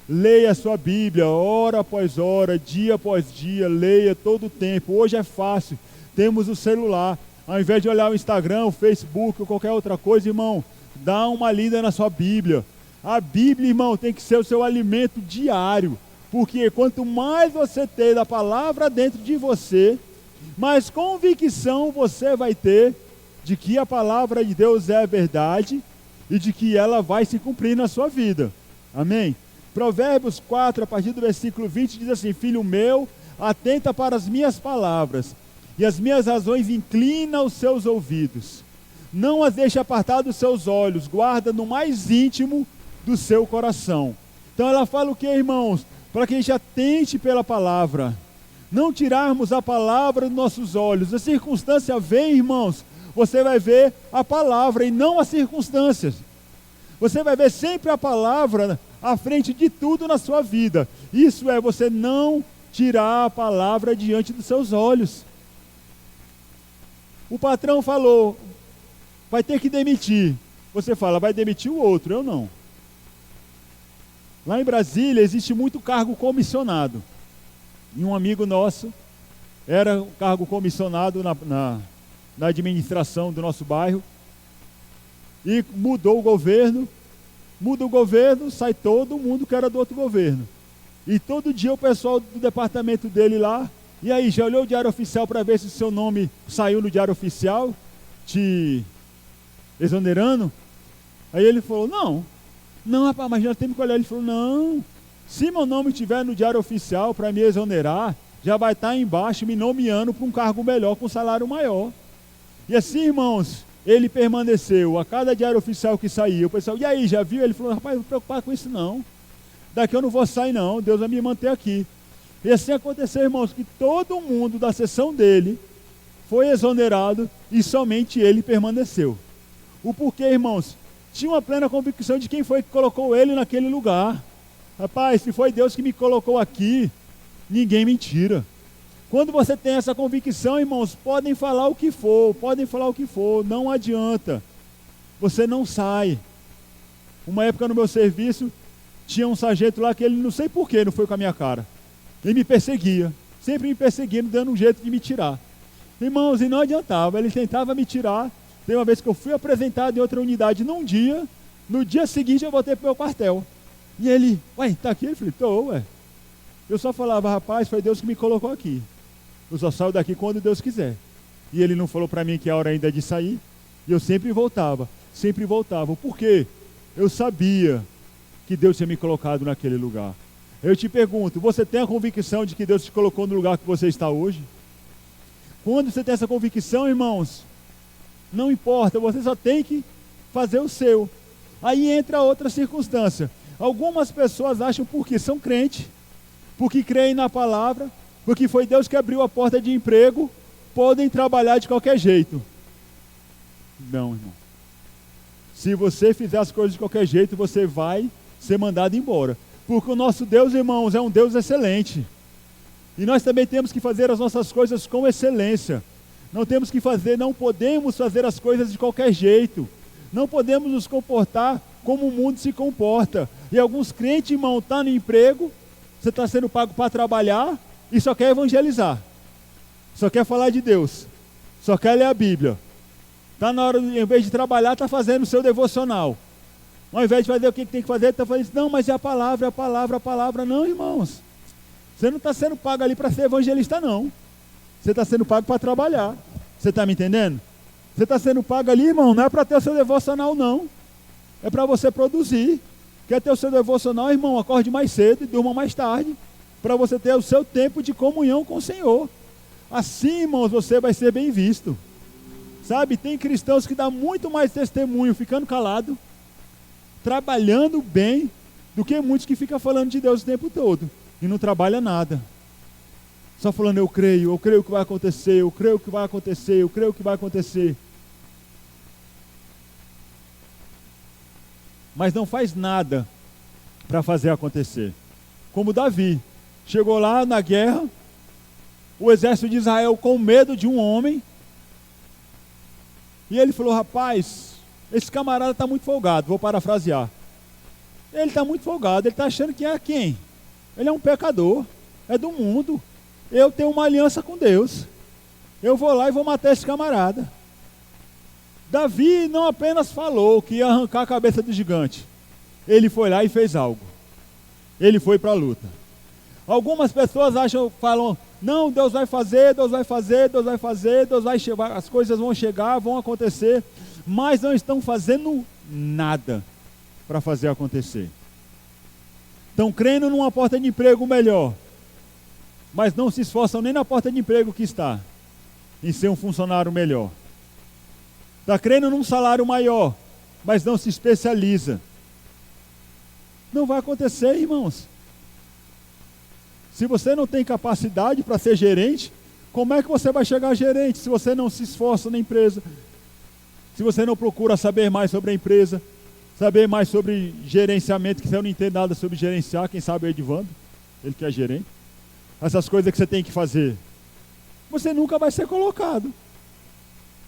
Leia a sua Bíblia, hora após hora, dia após dia, leia todo o tempo. Hoje é fácil, temos o celular. Ao invés de olhar o Instagram, o Facebook ou qualquer outra coisa, irmão, dá uma lida na sua Bíblia. A Bíblia, irmão, tem que ser o seu alimento diário. Porque quanto mais você ter da palavra dentro de você, mais convicção você vai ter de que a palavra de Deus é a verdade e de que ela vai se cumprir na sua vida. Amém? Provérbios 4, a partir do versículo 20, diz assim: filho meu, atenta para as minhas palavras, e as minhas razões inclina os seus ouvidos. Não as deixe apartar dos seus olhos, guarda no mais íntimo do seu coração. Então ela fala o que, irmãos? Para que a gente atente pela palavra, não tirarmos a palavra dos nossos olhos. A circunstância vem, irmãos, você vai ver a palavra e não as circunstâncias. Você vai ver sempre a palavra à frente de tudo na sua vida. Isso é você não tirar a palavra diante dos seus olhos. O patrão falou, vai ter que demitir. Você fala, vai demitir o outro, eu não. Lá em Brasília existe muito cargo comissionado. E um amigo nosso era um cargo comissionado na administração do nosso bairro. E mudou o governo. Muda o governo, sai todo mundo que era do outro governo. E todo dia o pessoal do departamento dele lá, e aí, já olhou o Diário Oficial para ver se o seu nome saiu no Diário Oficial, te exonerando? Aí ele falou, não, rapaz, mas já temos que olhar. Ele falou, não, se meu nome estiver no Diário Oficial para me exonerar, já vai estar embaixo me nomeando para um cargo melhor, com salário maior. E assim, irmãos, ele permaneceu. A cada Diário Oficial que saía, o pessoal, e aí, já viu? Ele falou, rapaz, não vou preocupar com isso não. Daqui eu não vou sair não, Deus vai me manter aqui. E assim aconteceu, irmãos, que todo mundo da seção dele foi exonerado e somente ele permaneceu. O porquê, irmãos? Tinha uma plena convicção de quem foi que colocou ele naquele lugar. Rapaz, se foi Deus que me colocou aqui, ninguém me tira. Quando você tem essa convicção, irmãos, podem falar o que for, não adianta. Você não sai. Uma época no meu serviço, tinha um sargento lá que ele, não sei porquê, não foi com a minha cara. Ele me perseguia, sempre me perseguindo, dando um jeito de me tirar. Irmãos, e não adiantava, ele tentava me tirar. Tem uma vez que eu fui apresentado em outra unidade num dia, no dia seguinte eu voltei para o meu quartel. E ele, tá aqui? Ele falou, tô, Eu só falava, rapaz, foi Deus que me colocou aqui. Eu só saio daqui quando Deus quiser. E ele não falou para mim que a hora ainda é de sair. E eu sempre voltava. Por quê? Eu sabia que Deus tinha me colocado naquele lugar. Eu te pergunto, você tem a convicção de que Deus te colocou no lugar que você está hoje? Quando você tem essa convicção, irmãos, não importa, você só tem que fazer o seu. Aí entra outra circunstância. Algumas pessoas acham porque são crentes, porque creem na palavra, porque foi Deus que abriu a porta de emprego, podem trabalhar de qualquer jeito. Não, irmão. Se você fizer as coisas de qualquer jeito, você vai ser mandado embora. Porque o nosso Deus, irmãos, é um Deus excelente. E nós também temos que fazer as nossas coisas com excelência. Não temos que fazer, não podemos fazer as coisas de qualquer jeito. Não podemos nos comportar como o mundo se comporta. E alguns crentes, irmão, estão no emprego, você está sendo pago para trabalhar e só quer evangelizar. Só quer falar de Deus. Só quer ler a Bíblia. Está na hora, em vez de trabalhar, está fazendo o seu devocional. Ao invés de fazer o que tem que fazer, está falando, não, mas é a palavra, é a palavra, a palavra. Não, irmãos. Você não está sendo pago ali para ser evangelista, não. Você está sendo pago para trabalhar. Você está me entendendo? Você está sendo pago ali, irmão, não é para ter o seu devocional, não. É para você produzir. Quer ter o seu devocional, irmão, acorde mais cedo e durma mais tarde. Para você ter o seu tempo de comunhão com o Senhor. Assim, irmãos, você vai ser bem visto. Sabe, tem cristãos que dão muito mais testemunho ficando calado, trabalhando bem, do que muitos que ficam falando de Deus o tempo todo. E não trabalha nada. Só falando, eu creio que vai acontecer, eu creio que vai acontecer, eu creio que vai acontecer. Mas não faz nada para fazer acontecer. Como Davi, chegou lá na guerra, o exército de Israel com medo de um homem, e ele falou, rapaz, esse camarada está muito folgado, vou parafrasear. Ele está muito folgado, ele está achando que é quem? Ele é um pecador, é do mundo. Eu tenho uma aliança com Deus. Eu vou lá e vou matar esse camarada. Davi não apenas falou que ia arrancar a cabeça do gigante. Ele foi lá e fez algo. Ele foi para a luta. Algumas pessoas falam, não, Deus vai fazer, Deus vai fazer, Deus vai fazer, as coisas vão chegar, vão acontecer, mas não estão fazendo nada para fazer acontecer. Estão crendo numa porta de emprego melhor, mas não se esforçam nem na porta de emprego que está, em ser um funcionário melhor. Está crendo num salário maior, mas não se especializa. Não vai acontecer, irmãos. Se você não tem capacidade para ser gerente, como é que você vai chegar a gerente se você não se esforça na empresa? Se você não procura saber mais sobre a empresa, saber mais sobre gerenciamento, que você não entende nada sobre gerenciar, quem sabe é o Edivando, ele que é gerente. Essas coisas que você tem que fazer, você nunca vai ser colocado.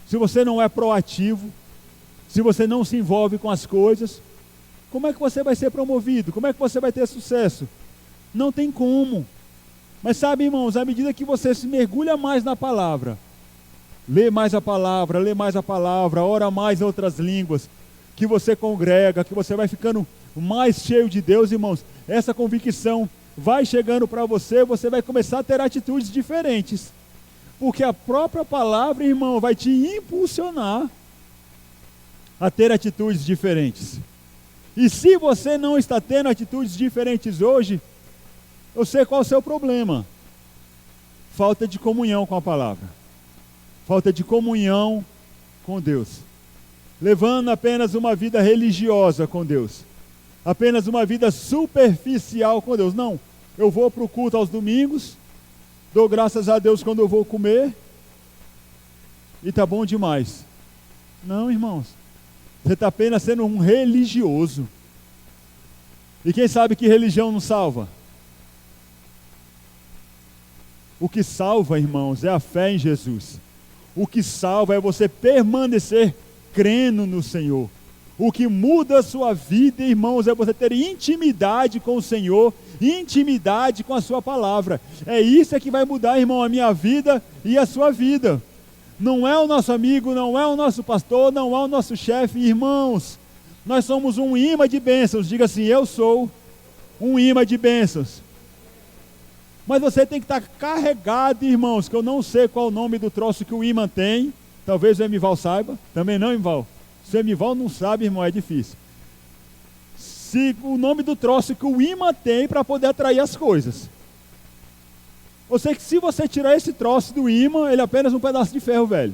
Se você não é proativo, se você não se envolve com as coisas, como é que você vai ser promovido? Como é que você vai ter sucesso? Não tem como. Mas sabe, irmãos, à medida que você se mergulha mais na palavra, lê mais a palavra, ora mais em outras línguas, que você congrega, que você vai ficando mais cheio de Deus, irmãos, essa convicção vai chegando para você, você vai começar a ter atitudes diferentes. Porque a própria palavra, irmão, vai te impulsionar a ter atitudes diferentes. E se você não está tendo atitudes diferentes hoje, eu sei qual é o seu problema. Falta de comunhão com a palavra. Falta de comunhão com Deus. Levando apenas uma vida religiosa com Deus. Apenas uma vida superficial com Deus. Não, eu vou para o culto aos domingos, dou graças a Deus quando eu vou comer, e está bom demais. Não, irmãos. Você está apenas sendo um religioso. E quem sabe que religião não salva? O que salva, irmãos, é a fé em Jesus. O que salva é você permanecer crendo no Senhor. O que muda a sua vida, irmãos, é você ter intimidade com o Senhor, intimidade com a sua palavra. É isso que vai mudar, irmão, a minha vida e a sua vida. Não é o nosso amigo, não é o nosso pastor, não é o nosso chefe, irmãos. Nós somos um imã de bênçãos. Diga assim, eu sou um imã de bênçãos. Mas você tem que estar carregado, irmãos, que eu não sei qual o nome do troço que o imã tem. Talvez o Emival saiba. Também não, Emival. Se o Emival não sabe, irmão, é difícil. Se o nome do troço que o imã tem para poder atrair as coisas. Eu sei que se você tirar esse troço do imã, ele é apenas um pedaço de ferro velho.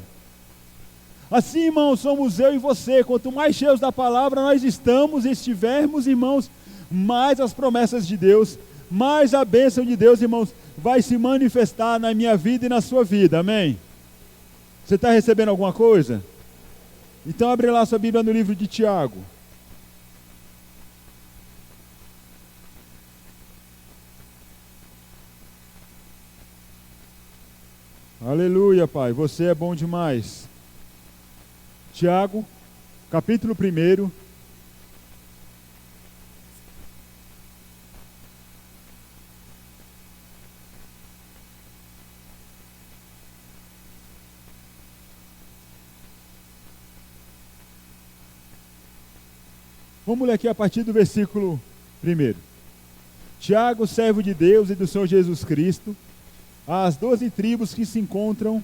Assim, irmãos, somos eu e você. Quanto mais cheios da palavra nós estivermos, irmãos, mais as promessas de Deus, mais a bênção de Deus, irmãos, vai se manifestar na minha vida e na sua vida. Amém? Você está recebendo alguma coisa? Então abre lá sua Bíblia no livro de Tiago. Aleluia, Pai, você é bom demais. Tiago, capítulo 1. Vamos ler aqui a partir do versículo 1. Tiago, servo de Deus e do Senhor Jesus Cristo, às 12 tribos que se encontram,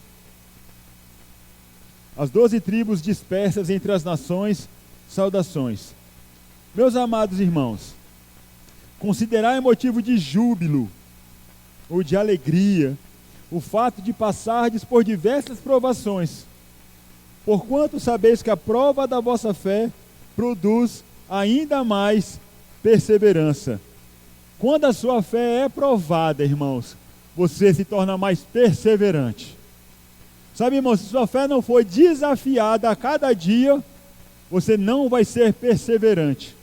as 12 tribos dispersas entre as nações, saudações. Meus amados irmãos, considerai motivo de júbilo ou de alegria o fato de passardes por diversas provações, porquanto sabeis que a prova da vossa fé produz ainda mais perseverança. Quando a sua fé é provada, irmãos, você se torna mais perseverante. Sabe, irmãos, se sua fé não for desafiada a cada dia, você não vai ser perseverante.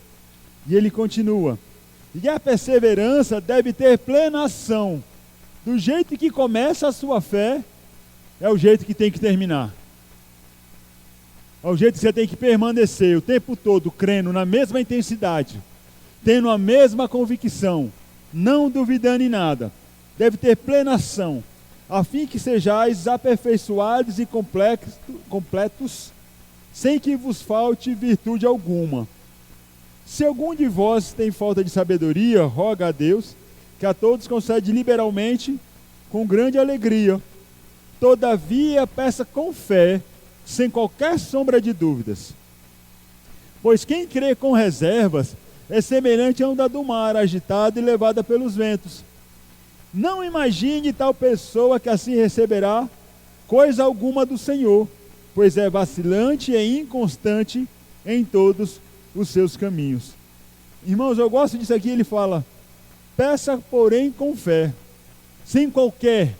E ele continua: e a perseverança deve ter plena ação. Do jeito que começa a sua fé, é o jeito que tem que terminar. É o jeito que você tem que permanecer o tempo todo crendo na mesma intensidade, tendo a mesma convicção, não duvidando em nada. Deve ter plena ação, a fim que sejais aperfeiçoados e completos, sem que vos falte virtude alguma. Se algum de vós tem falta de sabedoria, roga a Deus, que a todos concede liberalmente, com grande alegria. Todavia, peça com fé, sem qualquer sombra de dúvidas. Pois quem crê com reservas é semelhante a onda do mar, agitada e levada pelos ventos. Não imagine tal pessoa que assim receberá coisa alguma do Senhor, pois é vacilante e inconstante em todos os seus caminhos. Irmãos, eu gosto disso aqui, ele fala: peça, porém, com fé, sem qualquer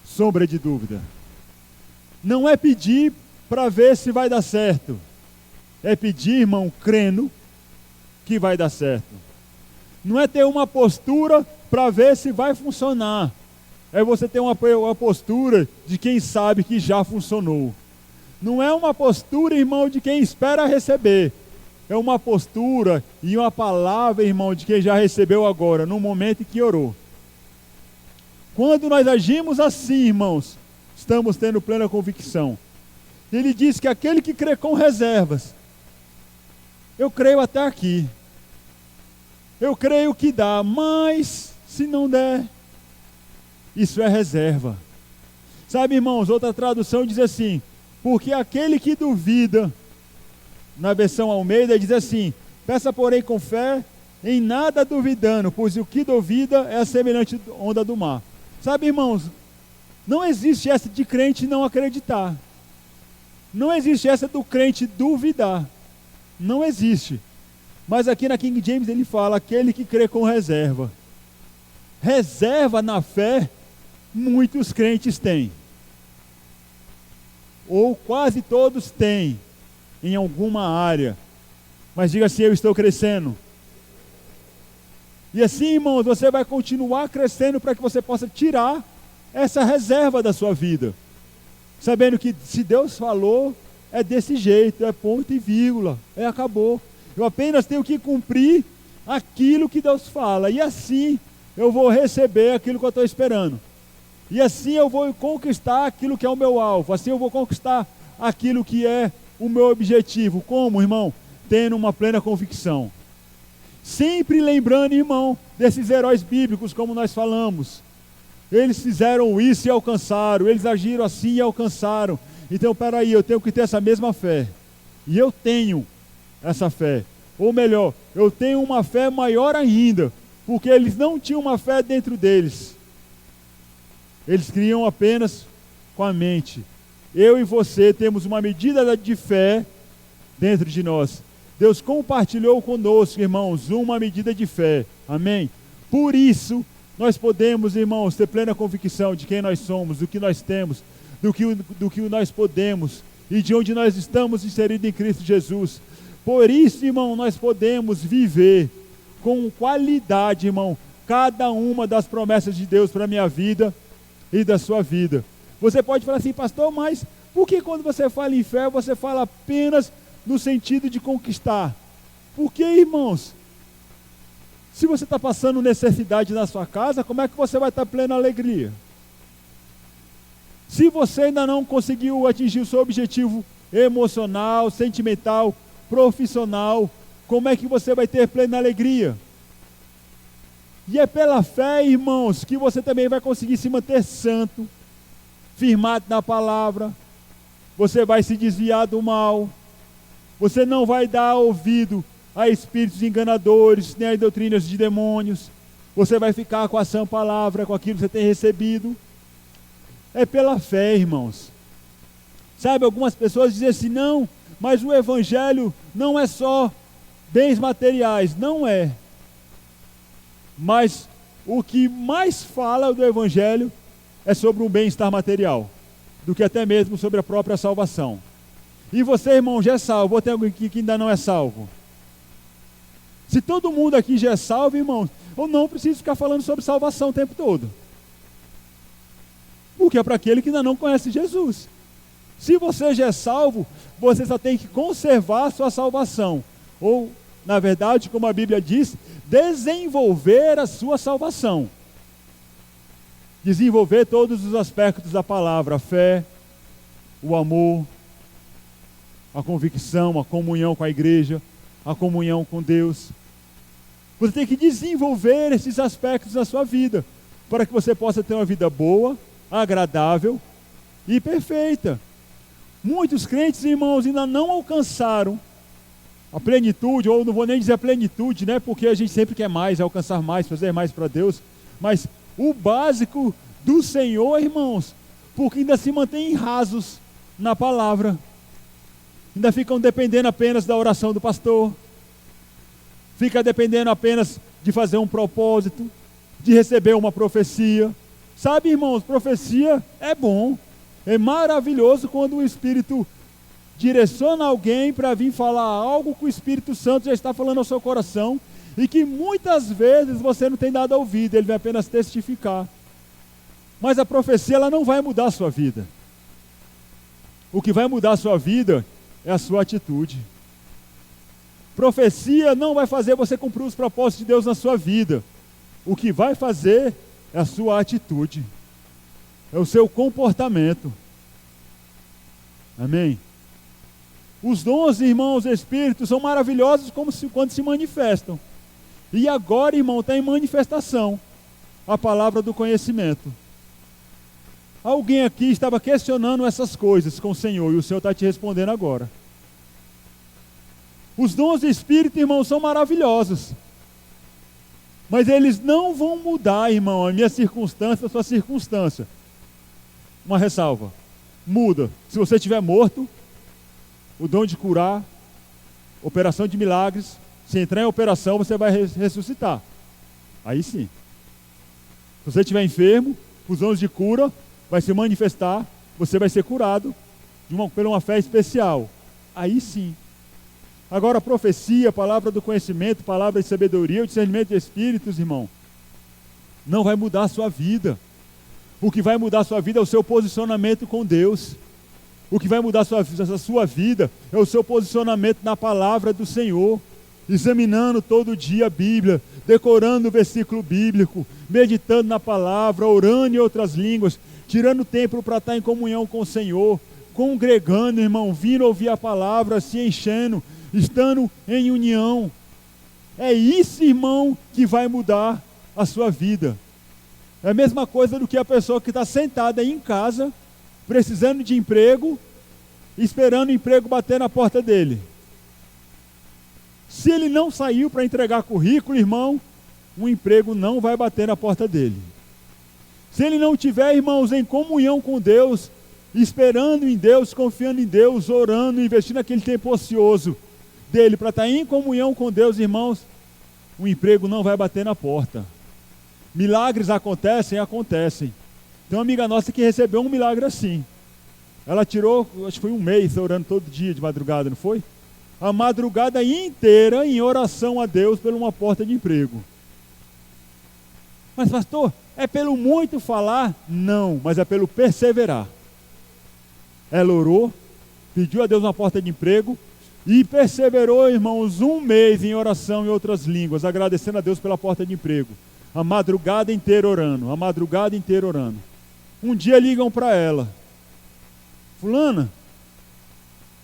sombra de dúvida. Não é pedir para ver se vai dar certo, é pedir, irmão, crendo que vai dar certo. Não é ter uma postura para ver se vai funcionar, é você ter uma postura de quem sabe que já funcionou. Não é uma postura, irmão, de quem espera receber, é uma postura e uma palavra, irmão, de quem já recebeu agora, no momento em que orou. Quando nós agimos assim, irmãos, estamos tendo plena convicção. Ele diz que aquele que crê com reservas, eu creio até aqui, eu creio que dá, mas se não der, isso é reserva. Sabe, irmãos, outra tradução diz assim: porque aquele que duvida, na versão Almeida diz assim: peça porém com fé, em nada duvidando, pois o que duvida é a semelhante onda do mar. Sabe, irmãos, não existe essa de crente não acreditar. Não existe essa do crente duvidar. Não existe. Mas aqui na King James ele fala: aquele que crê com reserva. Reserva na fé, muitos crentes têm. Ou quase todos têm, em alguma área. Mas diga assim: eu estou crescendo. E assim, irmãos, você vai continuar crescendo para que você possa tirar essa reserva da sua vida. Sabendo que se Deus falou, é desse jeito, é ponto e vírgula, acabou. Eu apenas tenho que cumprir aquilo que Deus fala. E assim eu vou receber aquilo que eu estou esperando. E assim eu vou conquistar aquilo que é o meu alvo. Assim eu vou conquistar aquilo que é o meu objetivo. Como, irmão? Tendo uma plena convicção. Sempre lembrando, irmão, desses heróis bíblicos, como nós falamos. Eles fizeram isso e alcançaram. Eles agiram assim e alcançaram. Então, peraí, eu tenho que ter essa mesma fé. E eu tenho essa fé. Ou melhor, eu tenho uma fé maior ainda. Porque eles não tinham uma fé dentro deles. Eles criam apenas com a mente. Eu e você temos uma medida de fé dentro de nós. Deus compartilhou conosco, irmãos, uma medida de fé. Amém? Por isso, nós podemos, irmãos, ter plena convicção de quem nós somos, do que nós temos, do que nós podemos e de onde nós estamos inseridos em Cristo Jesus. Por isso, irmão, nós podemos viver com qualidade, irmão, cada uma das promessas de Deus para a minha vida e da sua vida. Você pode falar assim, pastor, mas por que quando você fala em fé, você fala apenas no sentido de conquistar? Porque, irmãos, se você está passando necessidade na sua casa, como é que você vai estar plena alegria? Se você ainda não conseguiu atingir o seu objetivo emocional, sentimental, profissional, como é que você vai ter plena alegria? E é pela fé, irmãos, que você também vai conseguir se manter santo, firmado na palavra. Você vai se desviar do mal. Você não vai dar ouvido a espíritos enganadores, nem a doutrinas de demônios. Você vai ficar com a sã palavra, com aquilo que você tem recebido. É pela fé, irmãos. Sabe, algumas pessoas dizem assim, não, mas o evangelho não é só bens materiais. Não é. Mas o que mais fala do evangelho é sobre um bem-estar material, do que até mesmo sobre a própria salvação. E você, irmão, já é salvo, ou tem alguém aqui que ainda não é salvo? Se todo mundo aqui já é salvo, irmãos, eu não preciso ficar falando sobre salvação o tempo todo. Porque é para aquele que ainda não conhece Jesus. Se você já é salvo, você só tem que conservar a sua salvação. Ou, na verdade, como a Bíblia diz, desenvolver a sua salvação. Desenvolver todos os aspectos da palavra, a fé, o amor, a convicção, a comunhão com a igreja, a comunhão com Deus. Você tem que desenvolver esses aspectos na sua vida, para que você possa ter uma vida boa, agradável e perfeita. Muitos crentes, irmãos, ainda não alcançaram a plenitude, ou não vou nem dizer a plenitude, né? Porque a gente sempre quer mais, alcançar mais, fazer mais para Deus, mas o básico do Senhor, irmãos, porque ainda se mantêm rasos na palavra, ainda ficam dependendo apenas da oração do pastor, fica dependendo apenas de fazer um propósito, de receber uma profecia. Sabe, irmãos, profecia é bom, é maravilhoso quando o Espírito direciona alguém para vir falar algo que o Espírito Santo já está falando ao seu coração e que muitas vezes você não tem dado ouvido, ele vai apenas testificar. Mas a profecia, ela não vai mudar a sua vida. O que vai mudar a sua vida é a sua atitude. Profecia não vai fazer você cumprir os propósitos de Deus na sua vida. O que vai fazer é a sua atitude, é o seu comportamento. Amém? Os dons, irmãos, espíritos são maravilhosos quando se manifestam. E agora, irmão, está em manifestação a palavra do conhecimento. Alguém aqui estava questionando essas coisas com o Senhor, e o Senhor está te respondendo agora. Os dons de espírito, irmão, são maravilhosos. Mas eles não vão mudar, irmão, a minha circunstância, a sua circunstância. Uma ressalva. Muda. Se você estiver morto, o dom de curar, operação de milagres, se entrar em operação, você vai ressuscitar. Aí sim. Se você estiver enfermo, os dons de cura vai se manifestar, você vai ser curado por uma fé especial. Aí sim. Agora a profecia, a palavra do conhecimento, palavra de sabedoria, o discernimento de espíritos, irmão, não vai mudar a sua vida. O que vai mudar a sua vida é o seu posicionamento com Deus. O que vai mudar a sua vida é o seu posicionamento na palavra do Senhor, examinando todo dia a Bíblia, decorando o versículo bíblico, meditando na palavra, orando em outras línguas, tirando tempo para estar em comunhão com o Senhor, congregando, irmão, vindo ouvir a palavra, se enchendo, estando em união. É isso, irmão, que vai mudar a sua vida. É a mesma coisa do que a pessoa que está sentada aí em casa, precisando de emprego, esperando o emprego bater na porta dele. Se ele não saiu para entregar currículo, irmão, o emprego não vai bater na porta dele. Se ele não tiver, irmãos, em comunhão com Deus, esperando em Deus, confiando em Deus, orando, investindo aquele tempo ocioso dele para estar em comunhão com Deus, irmãos, o emprego não vai bater na porta. Milagres acontecem. Tem uma amiga nossa que recebeu um milagre assim. Ela tirou, acho que foi um mês orando todo dia de madrugada, não foi? A madrugada inteira em oração a Deus por uma porta de emprego. Mas pastor, é pelo muito falar? Não, mas é pelo perseverar. Ela orou, pediu a Deus uma porta de emprego e perseverou, irmãos, 1 mês em oração em outras línguas, agradecendo a Deus pela porta de emprego. A madrugada inteira orando, a madrugada inteira orando. Um dia ligam para ela: fulana,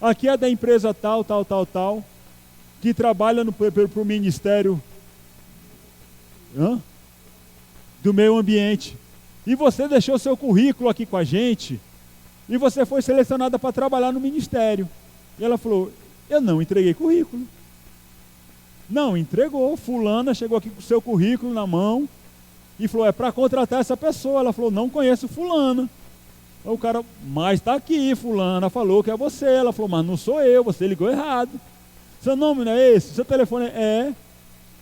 aqui é da empresa tal, que trabalha para o ministério do meio ambiente. E você deixou seu currículo aqui com a gente e você foi selecionada para trabalhar no ministério. E ela falou: eu não entreguei currículo. Não, entregou. Fulana chegou aqui com o seu currículo na mão e falou: é para contratar essa pessoa. Ela falou: não conheço fulana. Aí o cara: mas está aqui, fulana falou que é você. Ela falou: mas não sou eu, você ligou errado. Seu nome não é esse? Seu telefone é?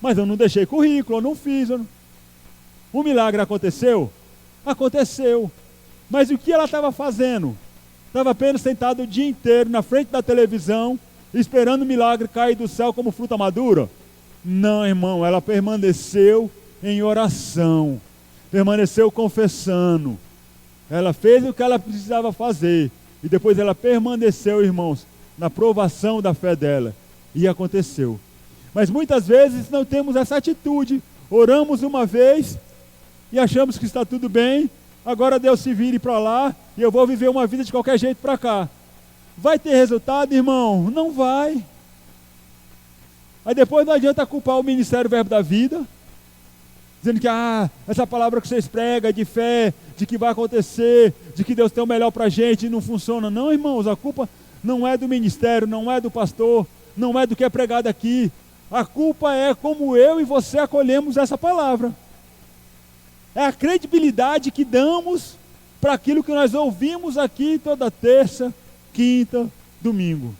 Mas eu não deixei currículo, eu não fiz. O milagre aconteceu? Aconteceu. Mas o que ela estava fazendo? Estava apenas sentado o dia inteiro na frente da televisão, esperando o milagre cair do céu como fruta madura? Não, irmão, ela permaneceu em oração, permaneceu confessando. Ela fez o que ela precisava fazer e depois ela permaneceu, irmãos, na provação da fé dela. E aconteceu. Mas muitas vezes não temos essa atitude. Oramos uma vez e achamos que está tudo bem. Agora Deus se vire para lá e eu vou viver uma vida de qualquer jeito para cá. Vai ter resultado, irmão? Não vai. Aí depois não adianta culpar o Ministério Verbo da Vida, dizendo que essa palavra que vocês pregam de fé, de que vai acontecer, de que Deus tem o melhor para a gente, não funciona. Não, irmãos, a culpa não é do ministério, não é do pastor, não é do que é pregado aqui. A culpa é como eu e você acolhemos essa palavra. É a credibilidade que damos para aquilo que nós ouvimos aqui toda terça, quinta, domingo.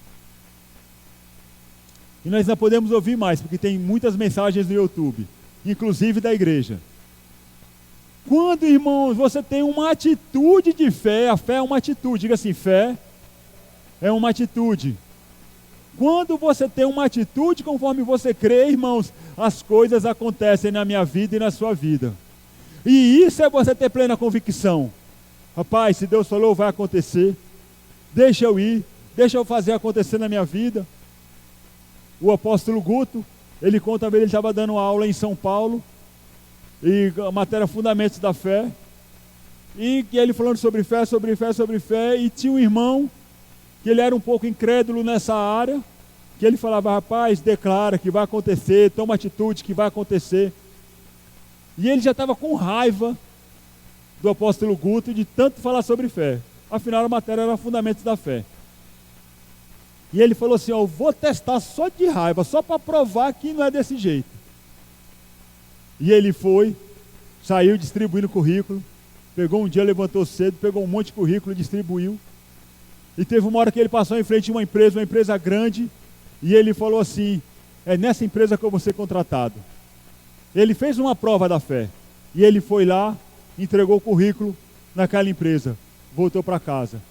E nós não podemos ouvir mais, porque tem muitas mensagens no YouTube, inclusive da igreja. Quando, irmãos, você tem uma atitude de fé, a fé é uma atitude, diga assim, fé é uma atitude. Quando você tem uma atitude conforme você crê, irmãos, as coisas acontecem na minha vida e na sua vida. E isso é você ter plena convicção. Rapaz, se Deus falou, vai acontecer. Deixa eu ir, deixa eu fazer acontecer na minha vida. O apóstolo Guto, ele conta, ele estava dando aula em São Paulo, e a matéria Fundamentos da Fé, e ele falando sobre fé, e tinha um irmão, que ele era um pouco incrédulo nessa área, que ele falava: rapaz, declara que vai acontecer, toma atitude que vai acontecer. E ele já estava com raiva do apóstolo Guto de tanto falar sobre fé. Afinal, a matéria era Fundamentos da Fé. E ele falou assim: eu vou testar só de raiva, só para provar que não é desse jeito. E ele foi, saiu distribuindo currículo, pegou um dia, levantou cedo, pegou um monte de currículo e distribuiu. E teve uma hora que ele passou em frente a uma empresa grande, e ele falou assim: é nessa empresa que eu vou ser contratado. Ele fez uma prova da fé, e ele foi lá, entregou o currículo naquela empresa, voltou para casa.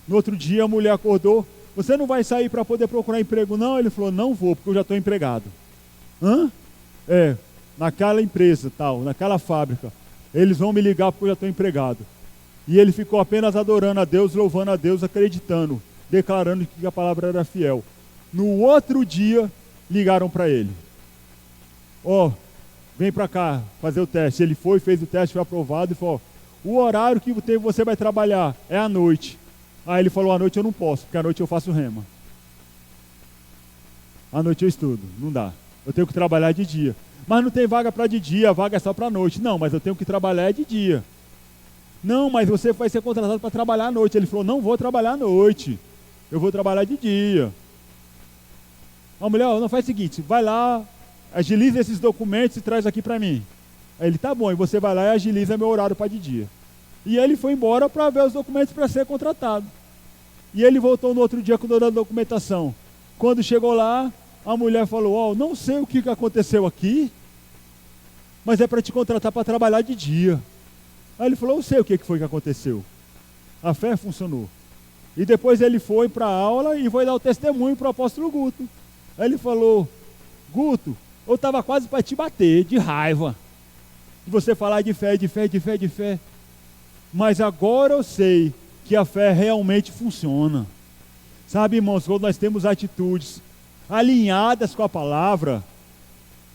No outro dia a mulher acordou: você não vai sair para poder procurar emprego não? Ele falou: não vou, porque eu já estou empregado. Naquela empresa tal, naquela fábrica, eles vão me ligar porque eu já estou empregado. E ele ficou apenas adorando a Deus, louvando a Deus, acreditando, declarando que a palavra era fiel. No outro dia, ligaram para ele: vem para cá fazer o teste. Ele foi, fez o teste, foi aprovado e falou: o horário que você vai trabalhar é à noite. Aí ele falou: à noite eu não posso, porque à noite eu faço rema. À noite eu estudo, não dá. Eu tenho que trabalhar de dia. Mas não tem vaga para de dia, a vaga é só para noite. Não, mas eu tenho que trabalhar de dia. Não, mas você vai ser contratado para trabalhar à noite. Ele falou: não vou trabalhar à noite, eu vou trabalhar de dia. A mulher: não, faz o seguinte, vai lá, agiliza esses documentos e traz aqui para mim. Aí ele: tá bom, e você vai lá e agiliza meu horário para de dia. E ele foi embora para ver os documentos para ser contratado. E ele voltou no outro dia com toda a documentação. Quando chegou lá, a mulher falou: não sei o que aconteceu aqui, mas é para te contratar para trabalhar de dia. Aí ele falou: eu sei o que foi que aconteceu. A fé funcionou. E depois ele foi para a aula e foi dar o testemunho para o apóstolo Guto. Aí ele falou: Guto, eu estava quase para te bater, de raiva. de você falar de fé, de fé, de fé, de fé. Mas agora eu sei que a fé realmente funciona. Sabe, irmãos, quando nós temos atitudes alinhadas com a palavra,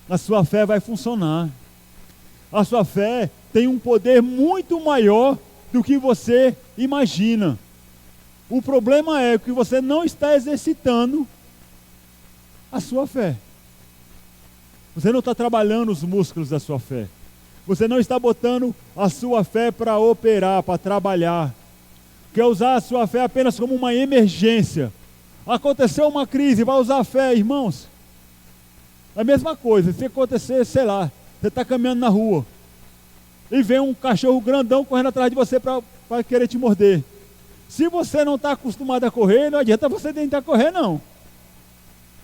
a sua fé vai funcionar. A sua fé tem um poder muito maior do que você imagina. O problema é que você não está exercitando a sua fé. Você não está trabalhando os músculos da sua fé. Você não está botando a sua fé para operar, para trabalhar. Quer usar a sua fé apenas como uma emergência. Aconteceu uma crise, vai usar a fé, irmãos? A mesma coisa, se acontecer, sei lá, você está caminhando na rua e vem um cachorro grandão correndo atrás de você para querer te morder. Se você não está acostumado a correr, não adianta você tentar correr, não.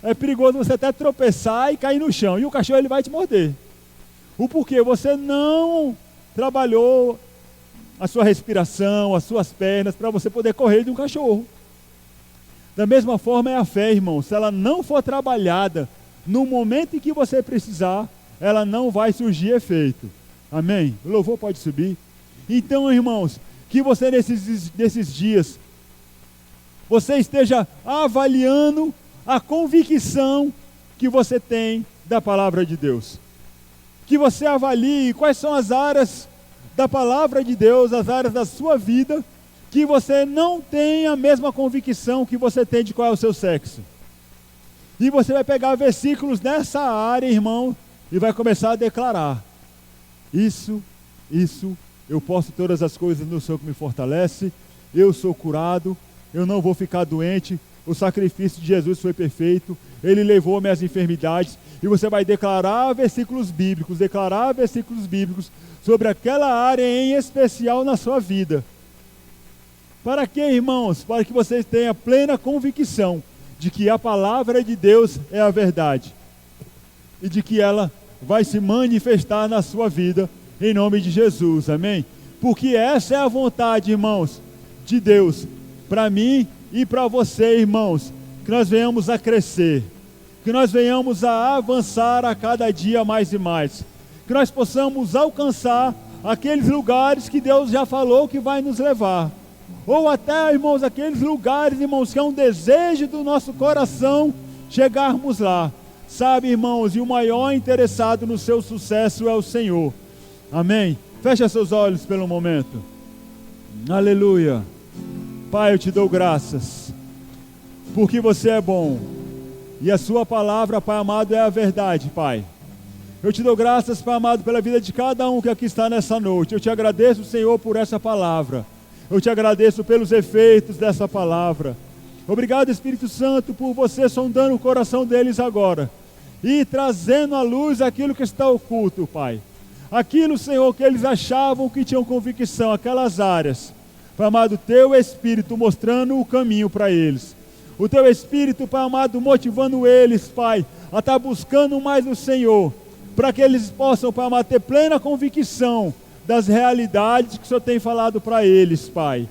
É perigoso você até tropeçar e cair no chão, e o cachorro ele vai te morder. O porquê? Você não trabalhou a sua respiração, as suas pernas, para você poder correr de um cachorro. Da mesma forma é a fé, irmão. Se ela não for trabalhada no momento em que você precisar, ela não vai surgir efeito. Amém? O louvor pode subir. Então, irmãos, que você nesses dias, você esteja avaliando a convicção que você tem da palavra de Deus. Que você avalie quais são as áreas da palavra de Deus, as áreas da sua vida, que você não tem a mesma convicção que você tem de qual é o seu sexo. E você vai pegar versículos nessa área, irmão, e vai começar a declarar: isso, eu posso todas as coisas no Senhor que me fortalece, eu sou curado, eu não vou ficar doente, o sacrifício de Jesus foi perfeito, Ele levou minhas enfermidades. E você vai declarar versículos bíblicos sobre aquela área em especial na sua vida. Para quê, irmãos? Para que vocês tenham plena convicção de que a palavra de Deus é a verdade e de que ela vai se manifestar na sua vida em nome de Jesus, amém? Porque essa é a vontade, irmãos, de Deus para mim e para você, irmãos, que nós venhamos a crescer, que nós venhamos a avançar a cada dia mais e mais, que nós possamos alcançar aqueles lugares que Deus já falou que vai nos levar. Ou até, irmãos, aqueles lugares, irmãos, que é um desejo do nosso coração chegarmos lá. Sabe, irmãos, e o maior interessado no seu sucesso é o Senhor. Amém? Fecha seus olhos pelo momento. Aleluia. Pai, eu te dou graças, porque você é bom. E a sua palavra, Pai amado, é a verdade, Pai. Eu te dou graças, Pai amado, pela vida de cada um que aqui está nessa noite. Eu te agradeço, Senhor, por essa palavra. Eu te agradeço pelos efeitos dessa palavra. Obrigado, Espírito Santo, por você sondando o coração deles agora e trazendo à luz aquilo que está oculto, Pai. Aquilo, Senhor, que eles achavam que tinham convicção, aquelas áreas. Pai amado, Teu Espírito mostrando o caminho para eles. O Teu Espírito, Pai amado, motivando eles, Pai, a estar buscando mais o Senhor, para que eles possam, Pai amado, ter plena convicção das realidades que o Senhor tem falado para eles, Pai.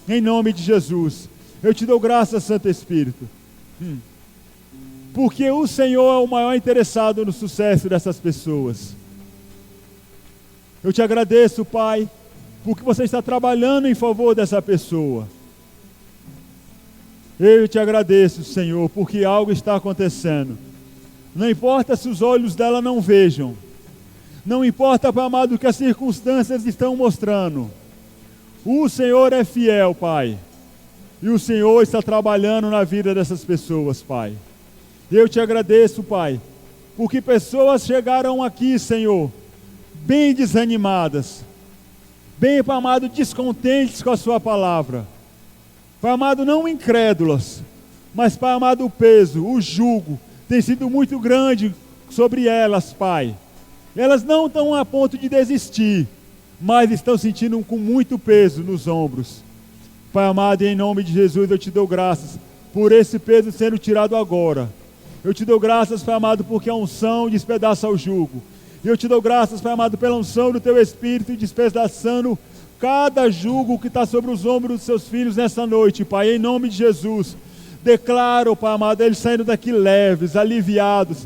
Em nome de Jesus. Eu te dou graças, Santo Espírito. Porque o Senhor é o maior interessado no sucesso dessas pessoas. Eu te agradeço, Pai, porque você está trabalhando em favor dessa pessoa. Eu te agradeço, Senhor, porque algo está acontecendo. Não importa se os olhos dela não vejam. Não importa, Pai amado, o que as circunstâncias estão mostrando. O Senhor é fiel, Pai. E o Senhor está trabalhando na vida dessas pessoas, Pai. Eu te agradeço, Pai, porque pessoas chegaram aqui, Senhor, bem desanimadas. Bem, Pai amado, descontentes com a sua palavra. Pai amado, não incrédulas, mas, Pai amado, o peso, o jugo tem sido muito grande sobre elas, Pai. Elas não estão a ponto de desistir, mas estão sentindo com muito peso nos ombros. Pai amado, em nome de Jesus, eu te dou graças por esse peso sendo tirado agora. Eu te dou graças, Pai amado, porque a unção despedaça o jugo. E eu te dou graças, Pai amado, pela unção do Teu Espírito despedaçando cada jugo que está sobre os ombros dos Seus filhos nessa noite, Pai, em nome de Jesus. Declaro, Pai amado, eles saindo daqui leves, aliviados,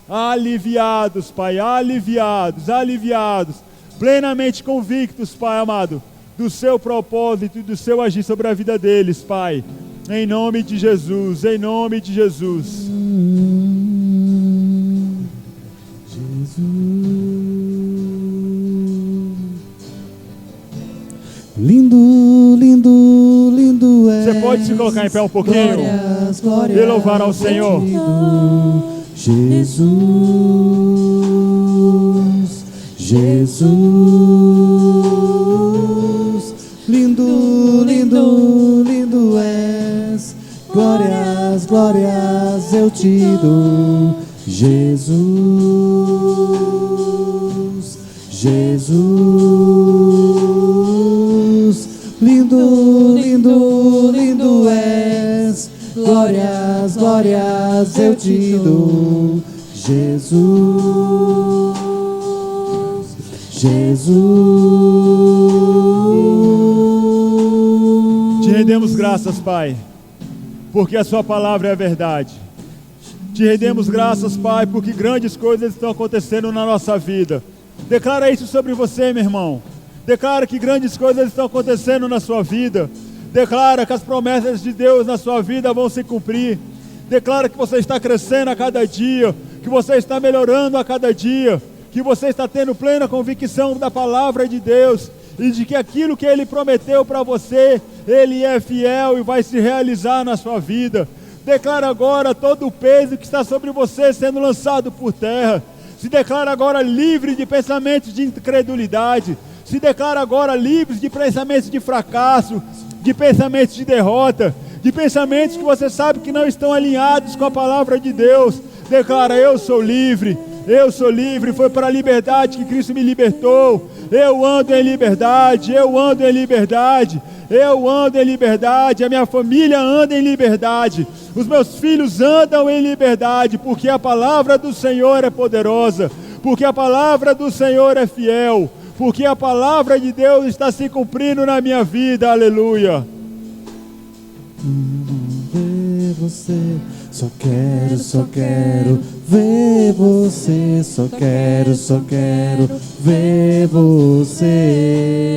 aliviados, Pai, aliviados, plenamente convictos, Pai amado, do seu propósito e do seu agir sobre a vida deles, Pai, em nome de Jesus, em nome de Jesus. Lindo, lindo, lindo é. Você pode se colocar em pé um pouquinho e louvar ao Senhor. Jesus, Jesus, lindo, lindo, lindo és. Glórias, glórias eu te dou. Jesus, Jesus, lindo, lindo, lindo és. Glórias, glórias eu te dou. Jesus, Jesus. Te rendemos graças, Pai, porque a sua palavra é a verdade. Te rendemos graças, Pai, porque grandes coisas estão acontecendo na nossa vida. Declara isso sobre você, meu irmão. Declara que grandes coisas estão acontecendo na sua vida. Declara que as promessas de Deus na sua vida vão se cumprir. Declara que você está crescendo a cada dia, que você está melhorando a cada dia, que você está tendo plena convicção da palavra de Deus e de que aquilo que Ele prometeu para você, Ele é fiel e vai se realizar na sua vida. Declara agora todo o peso que está sobre você sendo lançado por terra. Se declara agora livre de pensamentos de incredulidade. Se declara agora livre de pensamentos de fracasso, de pensamentos de derrota, de pensamentos que você sabe que não estão alinhados com a palavra de Deus. Declara: eu sou livre, foi para a liberdade que Cristo me libertou. Eu ando em liberdade, eu ando em liberdade, eu ando em liberdade, a minha família anda em liberdade, os meus filhos andam em liberdade, porque a palavra do Senhor é poderosa, porque a palavra do Senhor é fiel, porque a palavra de Deus está se cumprindo na minha vida, aleluia. Ver você, só quero ver você, só quero ver você.